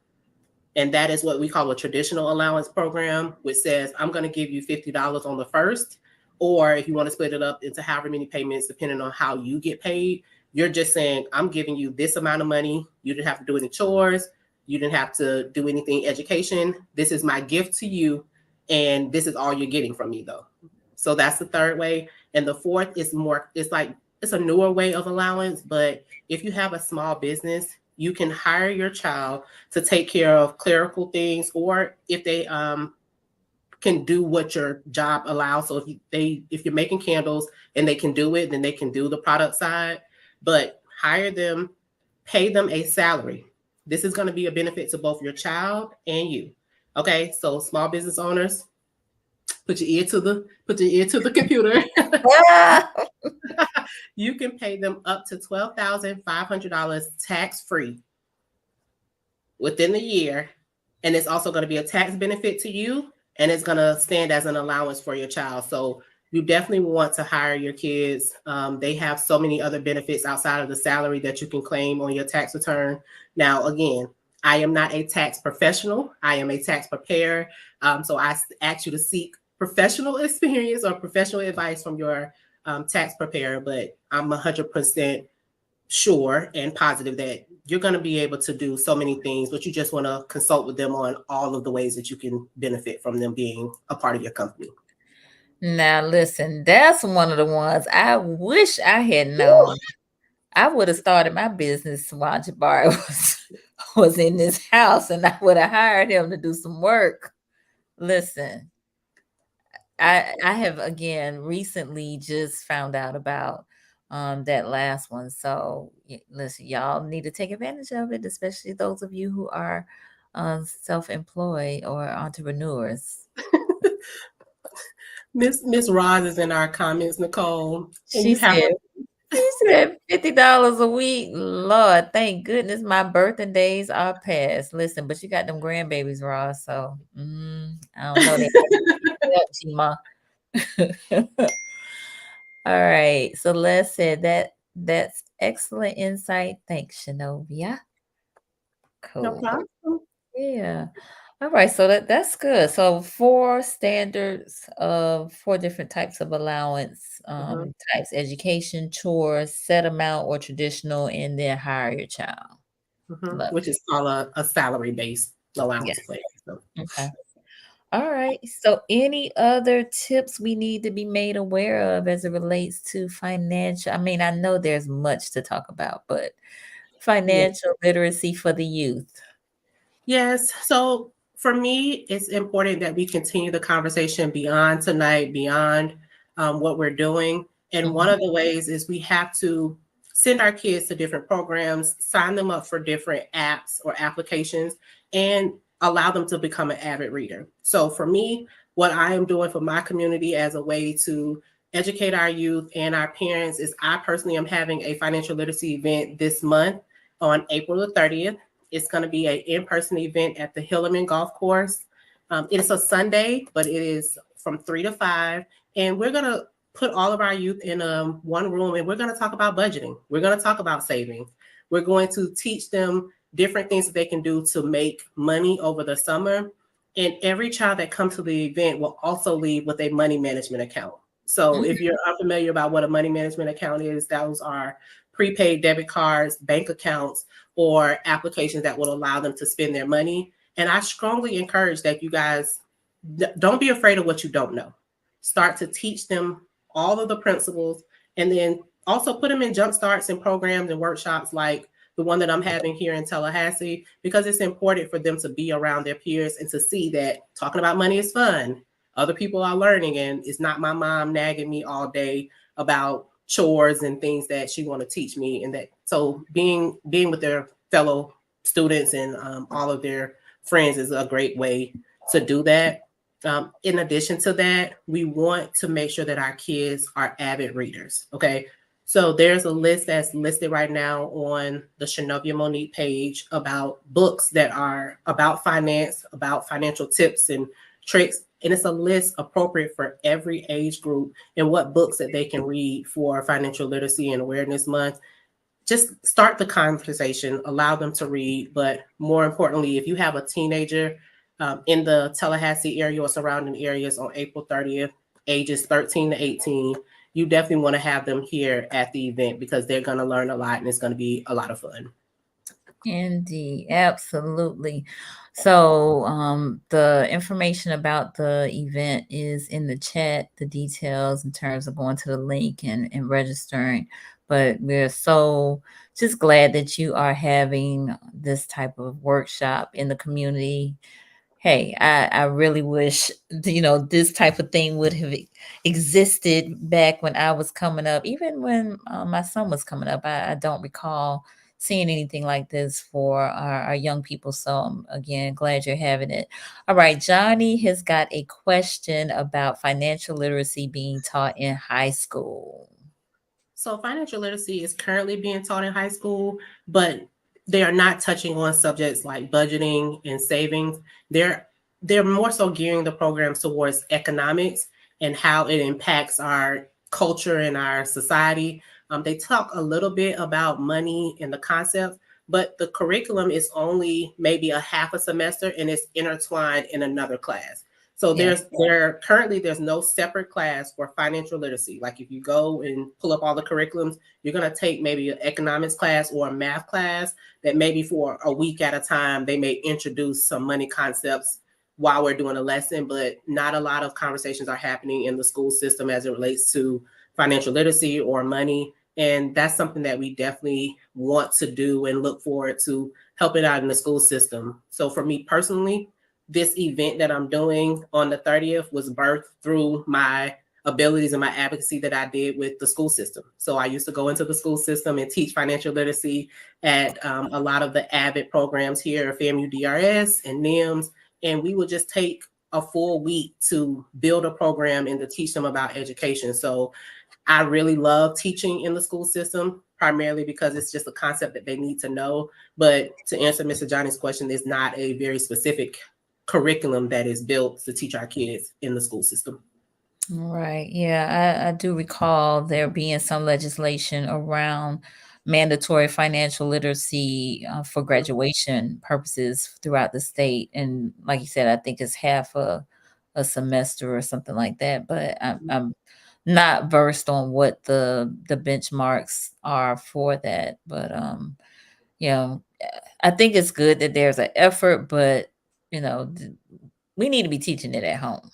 And that is what we call a traditional allowance program, which says, I'm going to give you $50 on the first, or if you want to split it up into however many payments, depending on how you get paid, you're just saying, I'm giving you this amount of money. You didn't have to do any chores. You didn't have to do anything education. This is my gift to you. And this is all you're getting from me, though. So that's the third way. And the fourth is more, it's a newer way of allowance. But if you have a small business, you can hire your child to take care of clerical things, or if they can do what your job allows. So if you're making candles and they can do it, then they can do the product side. But hire them, pay them a salary. This is going to be a benefit to both your child and you. Okay, so small business owners, put your ear to the computer. You can pay them up to $12,500 tax-free within the year. And it's also going to be a tax benefit to you, and it's going to stand as an allowance for your child. So you definitely want to hire your kids. They have so many other benefits outside of the salary that you can claim on your tax return. Now, again, I am not a tax professional. I am a tax preparer. So I ask you to seek professional experience or professional advice from your tax preparer, but I'm 100% sure and positive that you're going to be able to do so many things, but you just want to consult with them on all of the ways that you can benefit from them being a part of your company. Now, listen, that's one of the ones I wish I had known. I would have started my business while Jabari was in this house, and I would have hired him to do some work. Listen, I have, again, recently just found out about that last one. So listen, y'all need to take advantage of it, especially those of you who are self-employed or entrepreneurs. Miss Roz is in our comments, Nicole. And She said $50 a week. Lord, thank goodness my birthday days are past. Listen, but you got them grandbabies, Ross. So I don't know that. All right. So Les said that's excellent insight. Thanks, Shanova. Cool. No problem. Yeah. All right. So that's good. So 4 standards of 4 different types of allowance types: education, chores, set amount, or traditional, and then hire your child. Which is called a salary-based allowance plan. So. Okay. All right. So any other tips we need to be made aware of as it relates to financial? I mean, I know there's much to talk about, but financial literacy for the youth. Yes. So for me, it's important that we continue the conversation beyond tonight, beyond what we're doing. And one of the ways is we have to send our kids to different programs, sign them up for different apps or applications, and allow them to become an avid reader. So for me, what I am doing for my community as a way to educate our youth and our parents is I personally am having a financial literacy event this month. on April the 30th. It's going to be an in-person event at the Hillerman Golf Course. It's a Sunday, but it is from 3 to 5. And we're going to put all of our youth in one room, and we're going to talk about budgeting. We're going to talk about savings. We're going to teach them different things that they can do to make money over the summer. And every child that comes to the event will also leave with a money management account. So if you're unfamiliar about what a money management account is, those are prepaid debit cards, bank accounts, or applications that will allow them to spend their money. And I strongly encourage that you guys don't be afraid of what you don't know. Start to teach them all of the principles, and then also put them in jump starts and programs and workshops like the one that I'm having here in Tallahassee, because it's important for them to be around their peers and to see that talking about money is fun. Other people are learning, and it's not my mom nagging me all day about chores and things that she want to teach me. And that, so being with their fellow students and all of their friends is a great way to do that. In addition to that, we want to make sure that our kids are avid readers. Okay. So there's a list that's listed right now on the Shanova Monique page about books that are about finance, about financial tips and tricks. And it's a list appropriate for every age group and what books that they can read for Financial Literacy and Awareness Month. Just start the conversation, allow them to read. But more importantly, if you have a teenager in the Tallahassee area or surrounding areas on April 30th, ages 13 to 18, you definitely want to have them here at the event because they're going to learn a lot and it's going to be a lot of fun. Indeed, absolutely. So the information about the event is in the chat, the details in terms of going to the link and registering. But we're so just glad that you are having this type of workshop in the community. Hey, I really wish, this type of thing would have existed back when I was coming up. Even when my son was coming up, I don't recall seeing anything like this for our young people. So I'm, again, glad you're having it. All right, Johnny has got a question about financial literacy being taught in high school. So financial literacy is currently being taught in high school, but they are not touching on subjects like budgeting and savings. They're more so gearing the programs towards economics and how it impacts our culture and our society. They talk a little bit about money and the concepts, but the curriculum is only maybe a half a semester and it's intertwined in another class. So there's no separate class for financial literacy. Like if you go and pull up all the curriculums, you're going to take maybe an economics class or a math class that maybe for a week at a time, they may introduce some money concepts while we're doing a lesson, but not a lot of conversations are happening in the school system as it relates to financial literacy or money. And that's something that we definitely want to do and look forward to helping out in the school system. So for me personally, this event that I'm doing on the 30th was birthed through my abilities and my advocacy that I did with the school system. So I used to go into the school system and teach financial literacy at a lot of the AVID programs here, FAMU DRS and NIMS, and we would just take a full week to build a program and to teach them about education. So I really love teaching in the school system, primarily because it's just a concept that they need to know. But to answer Mr. Johnny's question, there's not a very specific curriculum that is built to teach our kids in the school system. Right. Yeah, I do recall there being some legislation around mandatory financial literacy for graduation purposes throughout the state. And like you said, I think it's half a semester or something like that. But I'm not versed on what the benchmarks are for that. But I think it's good that there's an effort, but we need to be teaching it at home.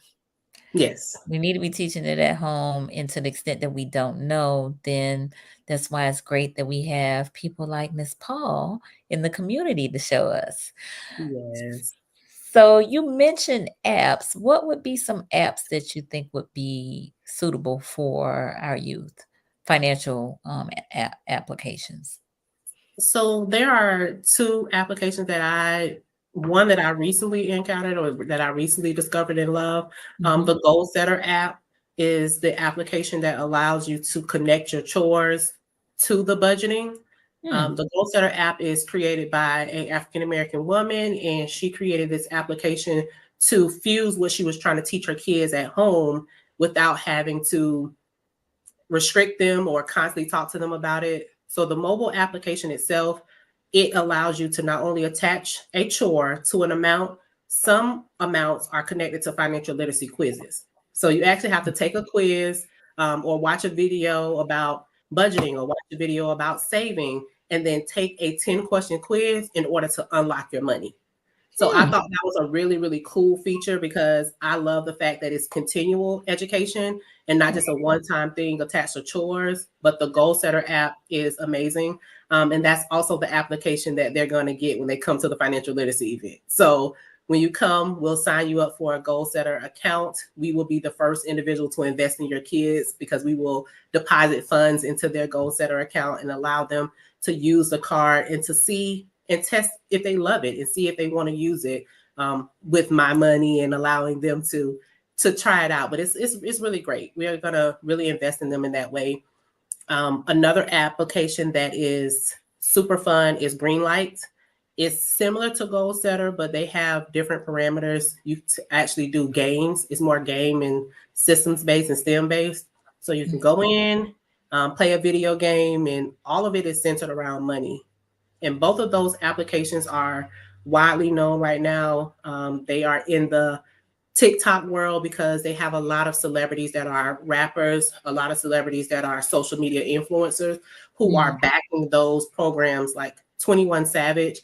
Yes. We need to be teaching it at home, and to the extent that we don't know, then that's why it's great that we have people like Miss Paul in the community to show us. Yes. So you mentioned apps. What would be some apps that you think would be suitable for our youth? Financial applications. So there are two applications one that I recently encountered or that I recently discovered and love. The Goal Setter app is the application that allows you to connect your chores to the budgeting. The Goal Setter app is created by an African American woman, and she created this application to fuse what she was trying to teach her kids at home without having to restrict them or constantly talk to them about it. So the mobile application itself, it allows you to not only attach a chore to an amount, some amounts are connected to financial literacy quizzes. So you actually have to take a quiz or watch a video about budgeting or watch a video about saving and then take a 10-question quiz in order to unlock your money. So I thought that was a really, really cool feature because I love the fact that it's continual education and not just a one-time thing attached to chores, but the Goal Setter app is amazing. And that's also the application that they're going to get when they come to the financial literacy event. So when you come, we'll sign you up for a Goal Setter account. We will be the first individual to invest in your kids because we will deposit funds into their Goal Setter account and allow them to use the card and to see and test if they love it and see if they want to use it with my money and allowing them to try it out. But it's really great. We are going to really invest in them in that way. Another application that is super fun is Greenlight. It's similar to Goal Setter, but they have different parameters. You actually do games. It's more game and systems based and STEM based. So you can go in, play a video game, and all of it is centered around money. And both of those applications are widely known right now. They are in the TikTok world because they have a lot of celebrities that are rappers, a lot of celebrities that are social media influencers who are backing those programs like 21 Savage.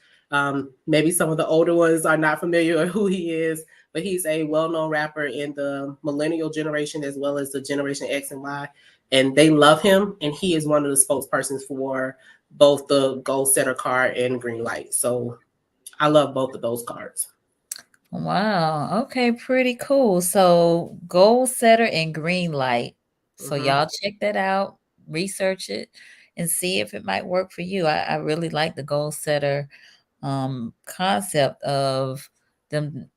Maybe some of the older ones are not familiar with who he is, but he's a well-known rapper in the millennial generation as well as the Generation X and Y. And they love him. And he is one of the spokespersons for both the Goal Setter card and Greenlight. So I love both of those cards. Wow. Okay, pretty cool. So Goal Setter and Greenlight. So y'all check that out, research it, and see if it might work for you. I really like the Goal Setter concept of them,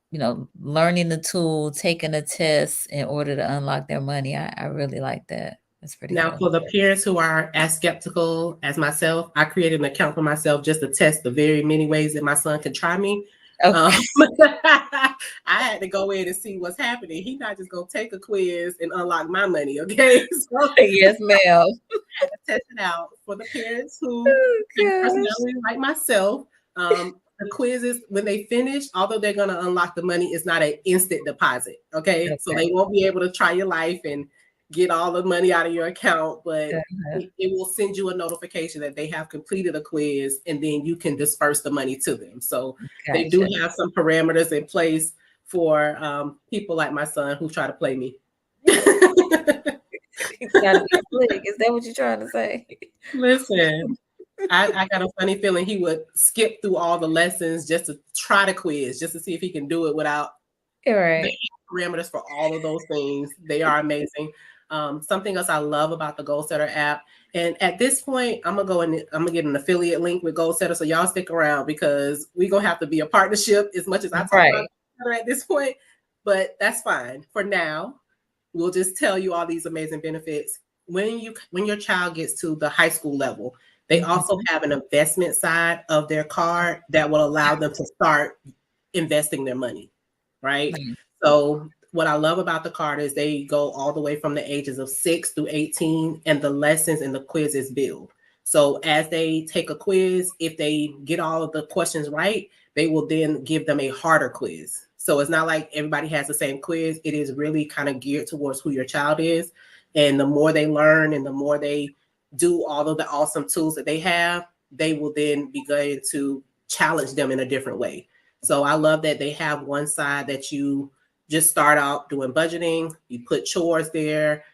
learning the tool, taking a test in order to unlock their money. I really like that. That's pretty Now, cool. for the parents who are as skeptical as myself, I created an account for myself just to test the very many ways that my son can try me. Okay. I had to go in and see what's happening. He's not just gonna take a quiz and unlock my money, okay? So Yes, ma'am. I had to test it out for the parents who have personality like myself. The quizzes, when they finish, although they're gonna unlock the money, it's not an instant deposit, okay? So they won't be able to try your life and get all the money out of your account, but it will send you a notification that they have completed a quiz and then you can disperse the money to them. So they do have some parameters in place for people like my son who try to play me. It's gotta be slick. Is that what you're trying to say? Listen, I got a funny feeling he would skip through all the lessons just to try the quiz, just to see if he can do it without the parameters for all of those things. They are amazing. Something else I love about the Goal Setter app, and at this point, I'm gonna get an affiliate link with Goal Setter, so y'all stick around because we're gonna have to be a partnership as much as I talk about Goal Setter at this point. But that's fine for now. We'll just tell you all these amazing benefits. When your child gets to the high school level, they also have an investment side of their card that will allow them to start investing their money, right? So what I love about the card is they go all the way from the ages of 6 through 18, and the lessons and the quizzes build. So as they take a quiz, if they get all of the questions right, they will then give them a harder quiz. So it's not like everybody has the same quiz. It is really kind of geared towards who your child is. And the more they learn and the more they do all of the awesome tools that they have, they will then begin to challenge them in a different way. So I love that they have one side that you just start out doing budgeting. You put chores there.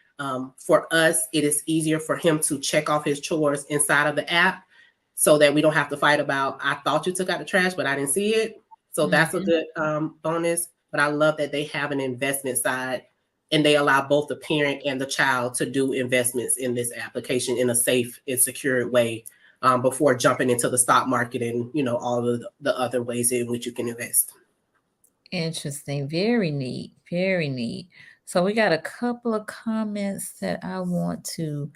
For us, it is easier for him to check off his chores inside of the app so that we don't have to fight about, I thought you took out the trash, but I didn't see it. So that's a good bonus. But I love that they have an investment side and they allow both the parent and the child to do investments in this application in a safe and secure way before jumping into the stock market and, all of the other ways in which you can invest. Interesting. Very neat. Very neat. So we got a couple of comments that I want to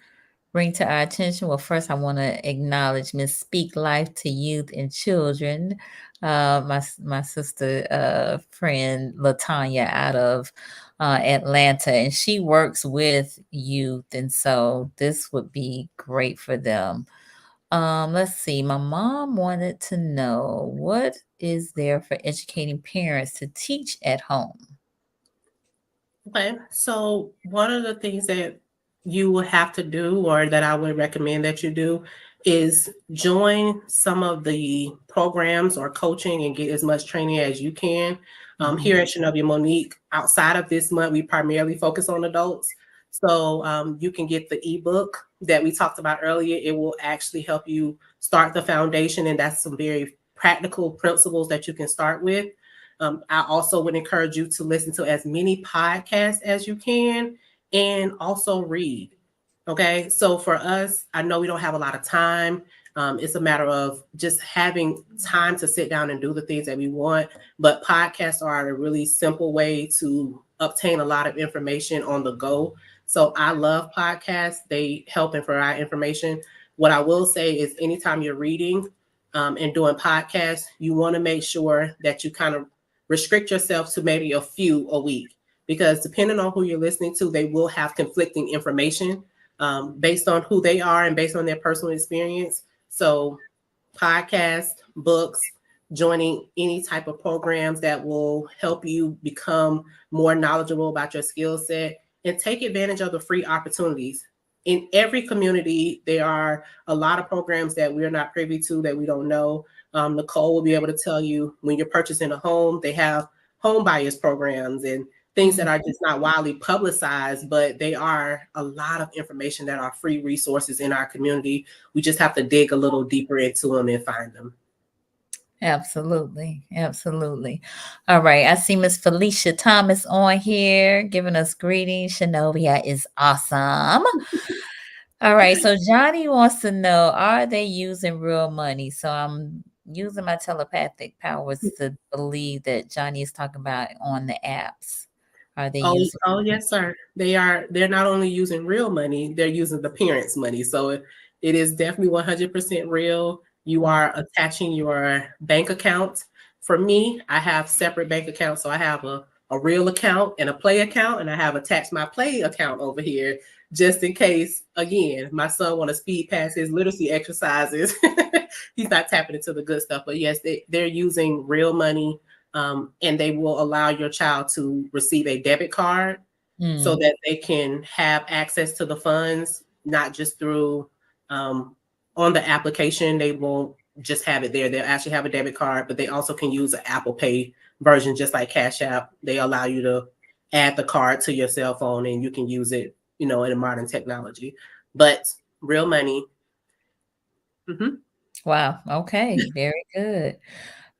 bring to our attention? Well, first, I want to acknowledge Miss Speak Life to Youth and Children, my sister friend Latanya out of Atlanta, and she works with youth, and so this would be great for them. Let's see. My mom wanted to know what is there for educating parents to teach at home. Okay, so one of the things that you will have to do, or that I would recommend that you do, is join some of the programs or coaching and get as much training as you can. Here at Shanova Monique, outside of this month, we primarily focus on adults. So you can get the ebook that we talked about earlier. It will actually help you start the foundation, and that's some very practical principles that you can start with. I also would encourage you to listen to as many podcasts as you can and also read. Okay. So for us, I know we don't have a lot of time. It's a matter of just having time to sit down and do the things that we want. But podcasts are a really simple way to obtain a lot of information on the go. So I love podcasts. They help and provide information. What I will say is anytime you're reading and doing podcasts, you want to make sure that you kind of restrict yourself to maybe a few a week, because depending on who you're listening to, they will have conflicting information based on who they are and based on their personal experience. So podcasts, books, joining any type of programs that will help you become more knowledgeable about your skill set, and take advantage of the free opportunities. In every community, there are a lot of programs that we're not privy to, that we don't know. Nicole will be able to tell you, when you're purchasing a home, they have home buyers programs and things that are just not widely publicized, but they are a lot of information that are free resources in our community. We just have to dig a little deeper into them and find them. Absolutely. Absolutely. All right. I see Miss Felicia Thomas on here giving us greetings. Shanova is awesome. All right. So Johnny wants to know, are they using real money? So I'm using my telepathic powers to believe that Johnny is talking about on the apps. Are they Oh, using? oh yes, sir. They are. They're not only using real money; they're using the parents' money. So it is definitely 100% real. You are attaching your bank account. For me, I have separate bank accounts. So I have a real account and a play account, and I have attached my play account over here just in case. Again, my son want to speed past his literacy exercises. He's not tapping into the good stuff. But yes, they're using real money. And they will allow your child to receive a debit card so that they can have access to the funds, not just through on the application. They won't just have it there. They'll actually have a debit card, but they also can use an Apple Pay version, just like Cash App. They allow you to add the card to your cell phone and you can use it, in a modern technology. But real money. Mm-hmm. Wow. Okay. Very good.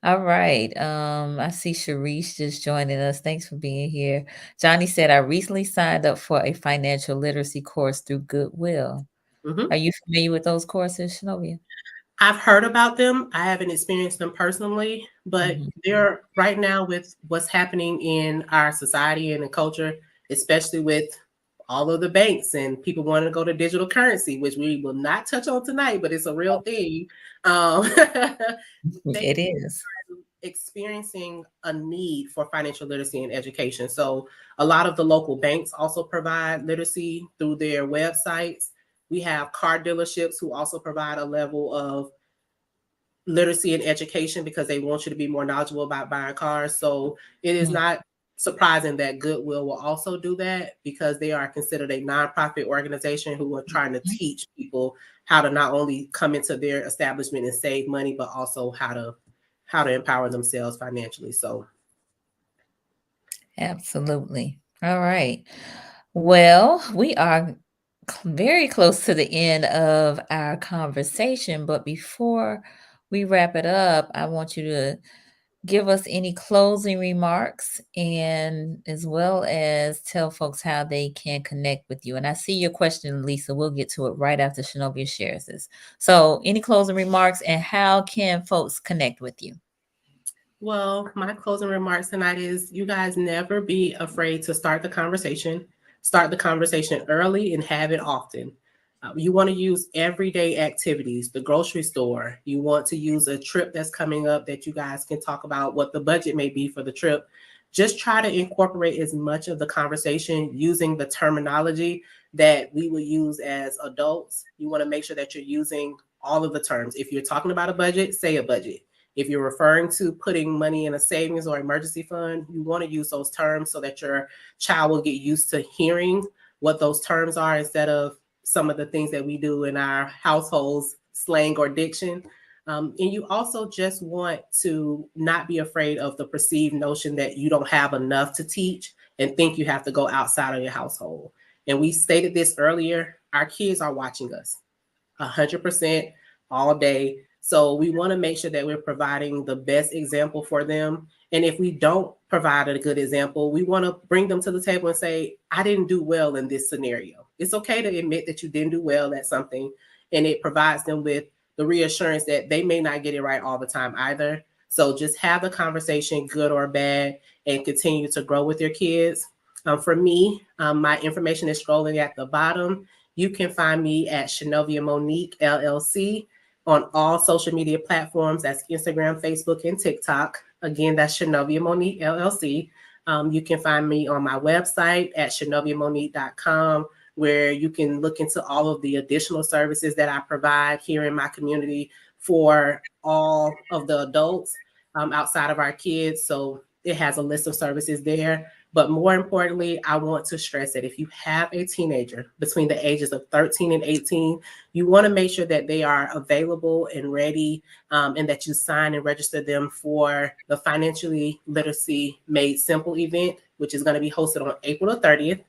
All right. I see Sharice just joining us. Thanks for being here. Johnny said, I recently signed up for a financial literacy course through Goodwill. Mm-hmm. Are you familiar with those courses, Shanova? I've heard about them. I haven't experienced them personally, but they're right now, with what's happening in our society and the culture, especially with all of the banks and people wanting to go to digital currency, which we will not touch on tonight, but it's a real thing. They It is. experiencing a need for financial literacy and education. So a lot of the local banks also provide literacy through their websites. We have car dealerships who also provide a level of literacy and education because they want you to be more knowledgeable about buying cars. So it is not surprising that Goodwill will also do that, because they are considered a nonprofit organization who are trying to teach people how to not only come into their establishment and save money, but also how to empower themselves financially. So Absolutely. All right. Well, we are very close to the end of our conversation, but before we wrap it up, I want you to give us any closing remarks, and as well as tell folks how they can connect with you. And I see your question, Lisa. We'll get to it right after Shanova shares this. So any closing remarks, and how can folks connect with you? well, my closing remarks tonight is, you guys never be afraid to start the conversation. Start the conversation early and have it often. You want to use everyday activities, the grocery store. You want to use a trip that's coming up that you guys can talk about what the budget may be for the trip. Just try to incorporate as much of the conversation using the terminology that we will use as adults. You want to make sure that you're using all of the terms. If you're talking about a budget, say a budget. If you're referring to putting money in a savings or emergency fund, you want to use those terms so that your child will get used to hearing what those terms are instead of some of the things that we do in our households, slang or diction. And you also just want to not be afraid of the perceived notion that you don't have enough to teach and think you have to go outside of your household. And we stated this earlier, our kids are watching us 100% all day. So we want to make sure that we're providing the best example for them. And if we don't provide a good example, we want to bring them to the table and say, I didn't do well in this scenario. It's okay to admit that you didn't do well at something. And it provides them with the reassurance that they may not get it right all the time either. So just have the conversation, good or bad, and continue to grow with your kids. For me, my information is scrolling at the bottom. You can find me at Shanova Monique LLC on all social media platforms. That's Instagram, Facebook, and TikTok. Again, that's Shanova Monique LLC. You can find me on my website at shanovamonique.com, where you can look into all of the additional services that I provide here in my community for all of the adults outside of our kids. So it has a list of services there. But more importantly, I want to stress that if you have a teenager between the ages of 13 and 18, you want to make sure that they are available and ready, and that you sign and register them for the Financially Literacy Made Simple event, which is going to be hosted on April the 30th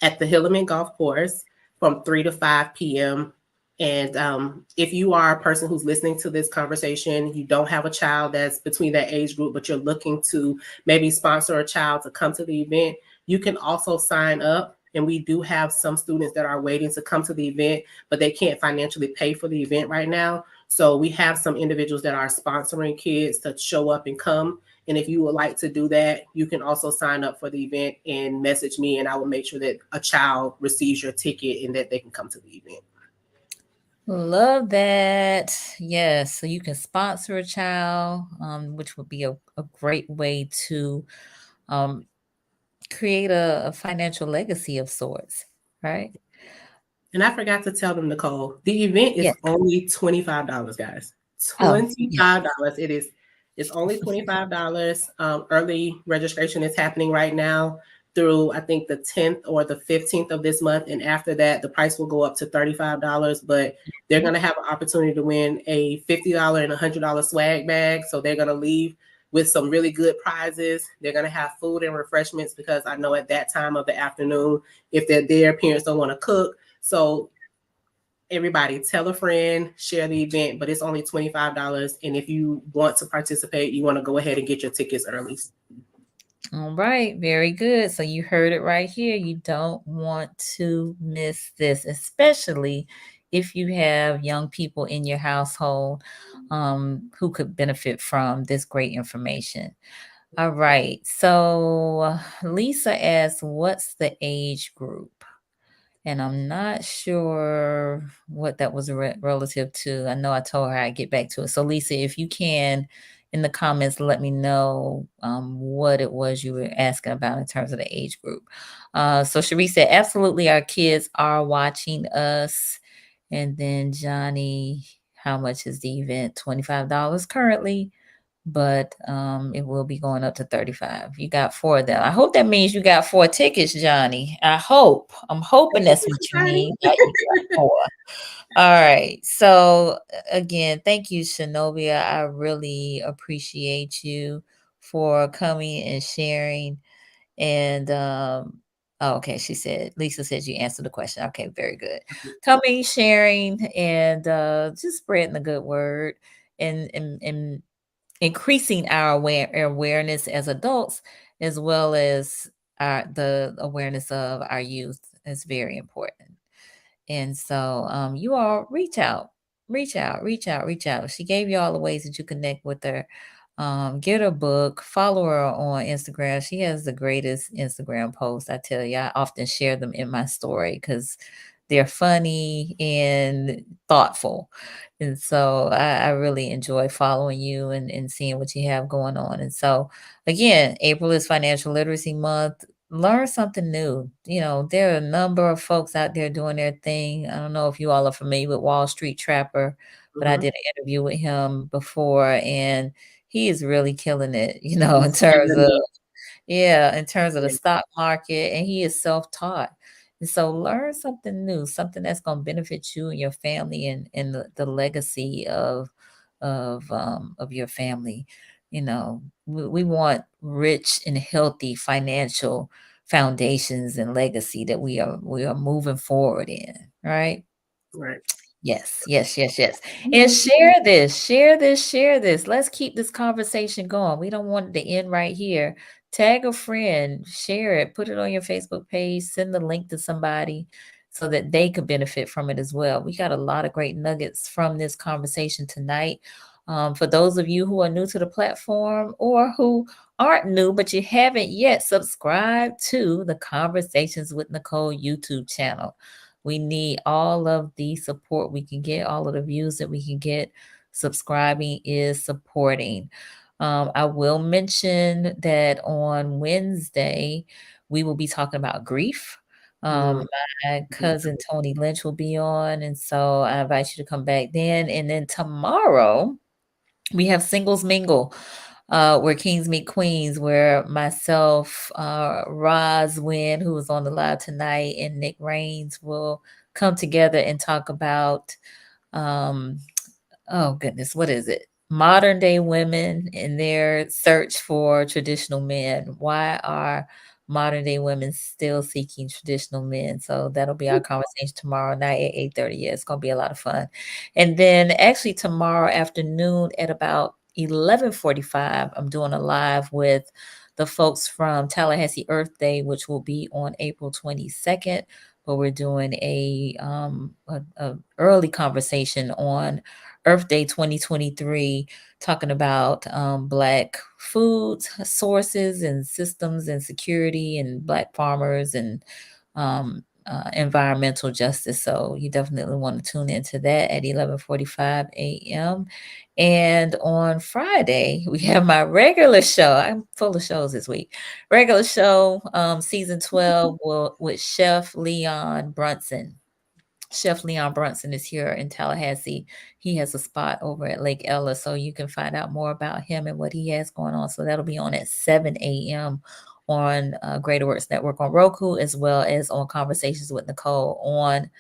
at the Hilliman Golf Course from 3 to 5 p.m. And if you are a person who's listening to this conversation, you don't have a child that's between that age group, but you're looking to maybe sponsor a child to come to the event, you can also sign up. And we do have some students that are waiting to come to the event, but they can't financially pay for the event right now. So we have some individuals that are sponsoring kids to show up and come. And if you would like to do that, you can also sign up for the event and message me, and I will make sure that a child receives your ticket and that they can come to the event. Love that. Yes. So you can sponsor a child, which would be a great way to create a financial legacy of sorts, right? And I forgot to tell them, Nicole, the event is Yeah. only $25, guys. Oh, yeah. $25. It's only $25. Early registration is happening right now through I think the 10th or the 15th of this month. And after that, the price will go up to $35. But they're going to have an opportunity to win a $50 and $100 swag bag. So they're going to leave with some really good prizes. They're going to have food and refreshments because I know at that time of the afternoon, if they're there, parents don't want to cook. So everybody, tell a friend, share the event, but it's only $25. And if you want to participate, you want to go ahead and get your tickets early. All right, very good. So you heard it right here. You don't want to miss this, especially if you have young people in your household who could benefit from this great information. All right. So Lisa asks, what's the age group? And I'm not sure what that was relative to. I know I told her I'd get back to it. So Lisa, if you can, in the comments, let me know what it was you were asking about in terms of the age group. So Cherie said, absolutely, our kids are watching us. And then Johnny, how much is the event? $25 currently, but it will be going up to 35. You got 4 of them. I hope that means you got 4 tickets, Johnny. I'm hoping that's what you mean. That you got 4. All right. So again, thank you, Shanova. I really appreciate you for coming and sharing. And okay, Lisa says you answered the question. Okay, very good. Coming, sharing, and just spreading the good word and increasing our awareness as adults, as well as the awareness of our youth is very important. And so you all reach out. She gave you all the ways that you connect with her. Get her book, follow her on Instagram. She has the greatest Instagram posts. I tell you, I often share them in my story because they're funny and thoughtful. And so I really enjoy following you and seeing what you have going on. And so again, April is Financial Literacy Month. Learn something new. There are a number of folks out there doing their thing. I don't know if you all are familiar with Wall Street Trapper, but I Mm-hmm. did an interview with him before, and he is really killing it, in He's terms killing of, it. yeah, in terms of the Yeah. stock market, and he is self-taught. And so learn something new, something that's going to benefit you and your family and the legacy of your family. We want rich and healthy financial foundations and legacy that we are moving forward in, right? Right. Yes, yes, yes, yes. And share this, share this, share this. Let's keep this conversation going. We don't want it to end right here. Tag a friend, share it, put it on your Facebook page, send the link to somebody so that they could benefit from it as well. We got a lot of great nuggets from this conversation tonight. For those of you who are new to the platform or who aren't new, but you haven't yet subscribed to the Conversations with Nicole YouTube channel. We need all of the support we can get, all of the views that we can get. Subscribing is supporting. I will mention that on Wednesday, we will be talking about grief. Mm-hmm. My cousin Tony Lynch will be on, and so I invite you to come back then. And then tomorrow, we have Singles Mingle, where Kings Meet Queens, where myself, Roz Wynn, who was on the live tonight, and Nick Rains will come together and talk about, um, oh goodness, what is it? Modern day women in their search for traditional men. Why are modern day women still seeking traditional men? So that'll be our conversation tomorrow night at 8:30. Yeah, it's gonna be a lot of fun. And then actually tomorrow afternoon at about 11:45, I'm doing a live with the folks from Tallahassee Earth Day, which will be on April 22nd. But we're doing a early conversation on Earth Day 2023, talking about Black food sources and systems and security and Black farmers and environmental justice. So you definitely want to tune into that at 11:45 a.m. And on Friday, we have my regular show. I'm full of shows this week. Regular show, season 12 with Chef Leon Brunson. Chef Leon Brunson is here in Tallahassee. He has a spot over at Lake Ella, so you can find out more about him and what he has going on. So that'll be on at 7 a.m. on Greater Works Network on Roku, as well as on Conversations with Nicole on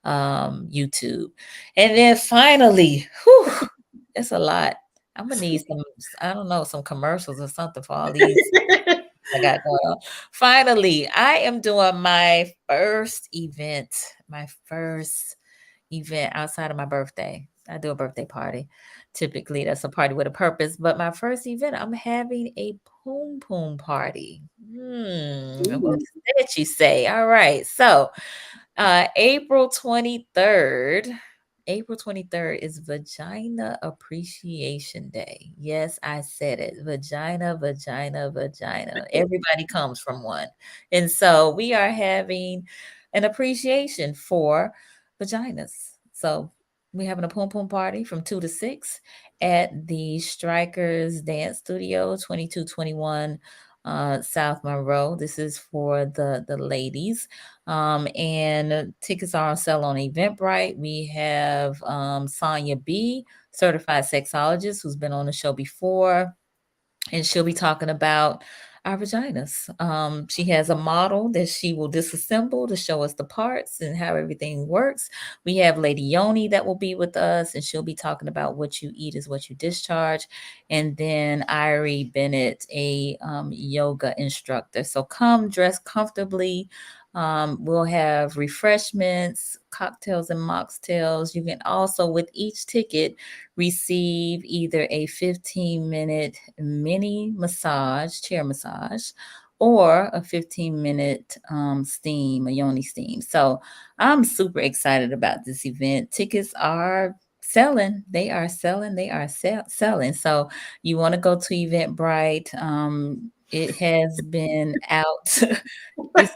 YouTube. And then finally, whew, it's a lot. I'm gonna need some, I don't know, some commercials or something for all these I got going on. Finally, I am doing my first event outside of my birthday. I do a birthday party. Typically, that's a party with a purpose. But my first event, I'm having a poom poom party. Ooh. What's that you say? All right. So April 23rd. April 23rd is Vagina Appreciation Day. Yes, I said it. Vagina, vagina, vagina. Everybody comes from one. And so we are having an appreciation for vaginas. So we're having a pom pom party from 2 to 6 at the Strikers Dance Studio, 2221 South Monroe. This is for the ladies. And tickets are on sale on Eventbrite. We have Sonia B, certified sexologist, who's been on the show before, and she'll be talking about our vaginas. She has a model that she will disassemble to show us the parts and how everything works. We have Lady Yoni that will be with us, and she'll be talking about what you eat is what you discharge. And then Irie Bennett, a yoga instructor. So come dress comfortably. We'll have refreshments, cocktails, and mocktails. You can also, with each ticket, receive either a 15-minute mini massage, chair massage, or a 15-minute steam, a yoni steam. So I'm super excited about this event. Tickets are selling. They are selling. They are selling. So you want to go to Eventbrite. It has been out. It's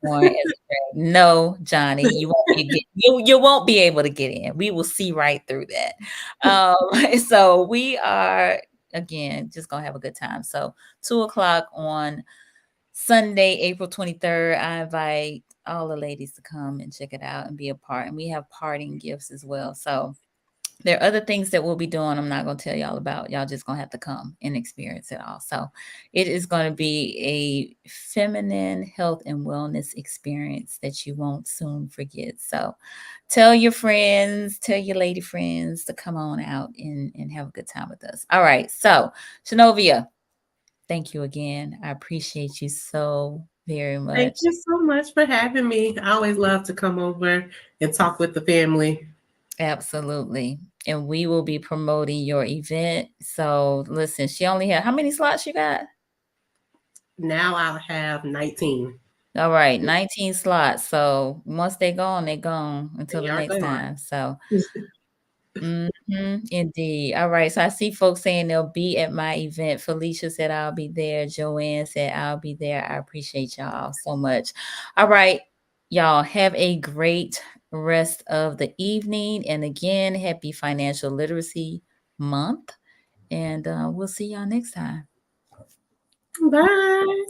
going as a drag. No, Johnny, you won't be able to get in. We will see right through that. So we are again just gonna have a good time. So 2 o'clock on Sunday, April 23rd. I invite all the ladies to come and check it out and be a part. And we have parting gifts as well. So there are other things that we'll be doing. I'm not going to tell y'all about. Y'all just going to have to come and experience it all. So it is going to be a feminine health and wellness experience that you won't soon forget. So tell your friends, tell your lady friends to come on out and have a good time with us. All right. So Shanovia, thank you again. I appreciate you so very much. Thank you so much for having me. I always love to come over and talk with the family. Absolutely. And we will be promoting your event. So listen, she only had how many slots you got? Now I'll have 19. All right, 19 slots. So once they're gone until They the are next gone. time. So indeed. All right. So I see folks saying they'll be at my event. Felicia said I'll be there. Joanne said I'll be there. I appreciate y'all so much. All right. Y'all have a great rest of the evening. And again, happy Financial Literacy Month. And we'll see y'all next time. Bye.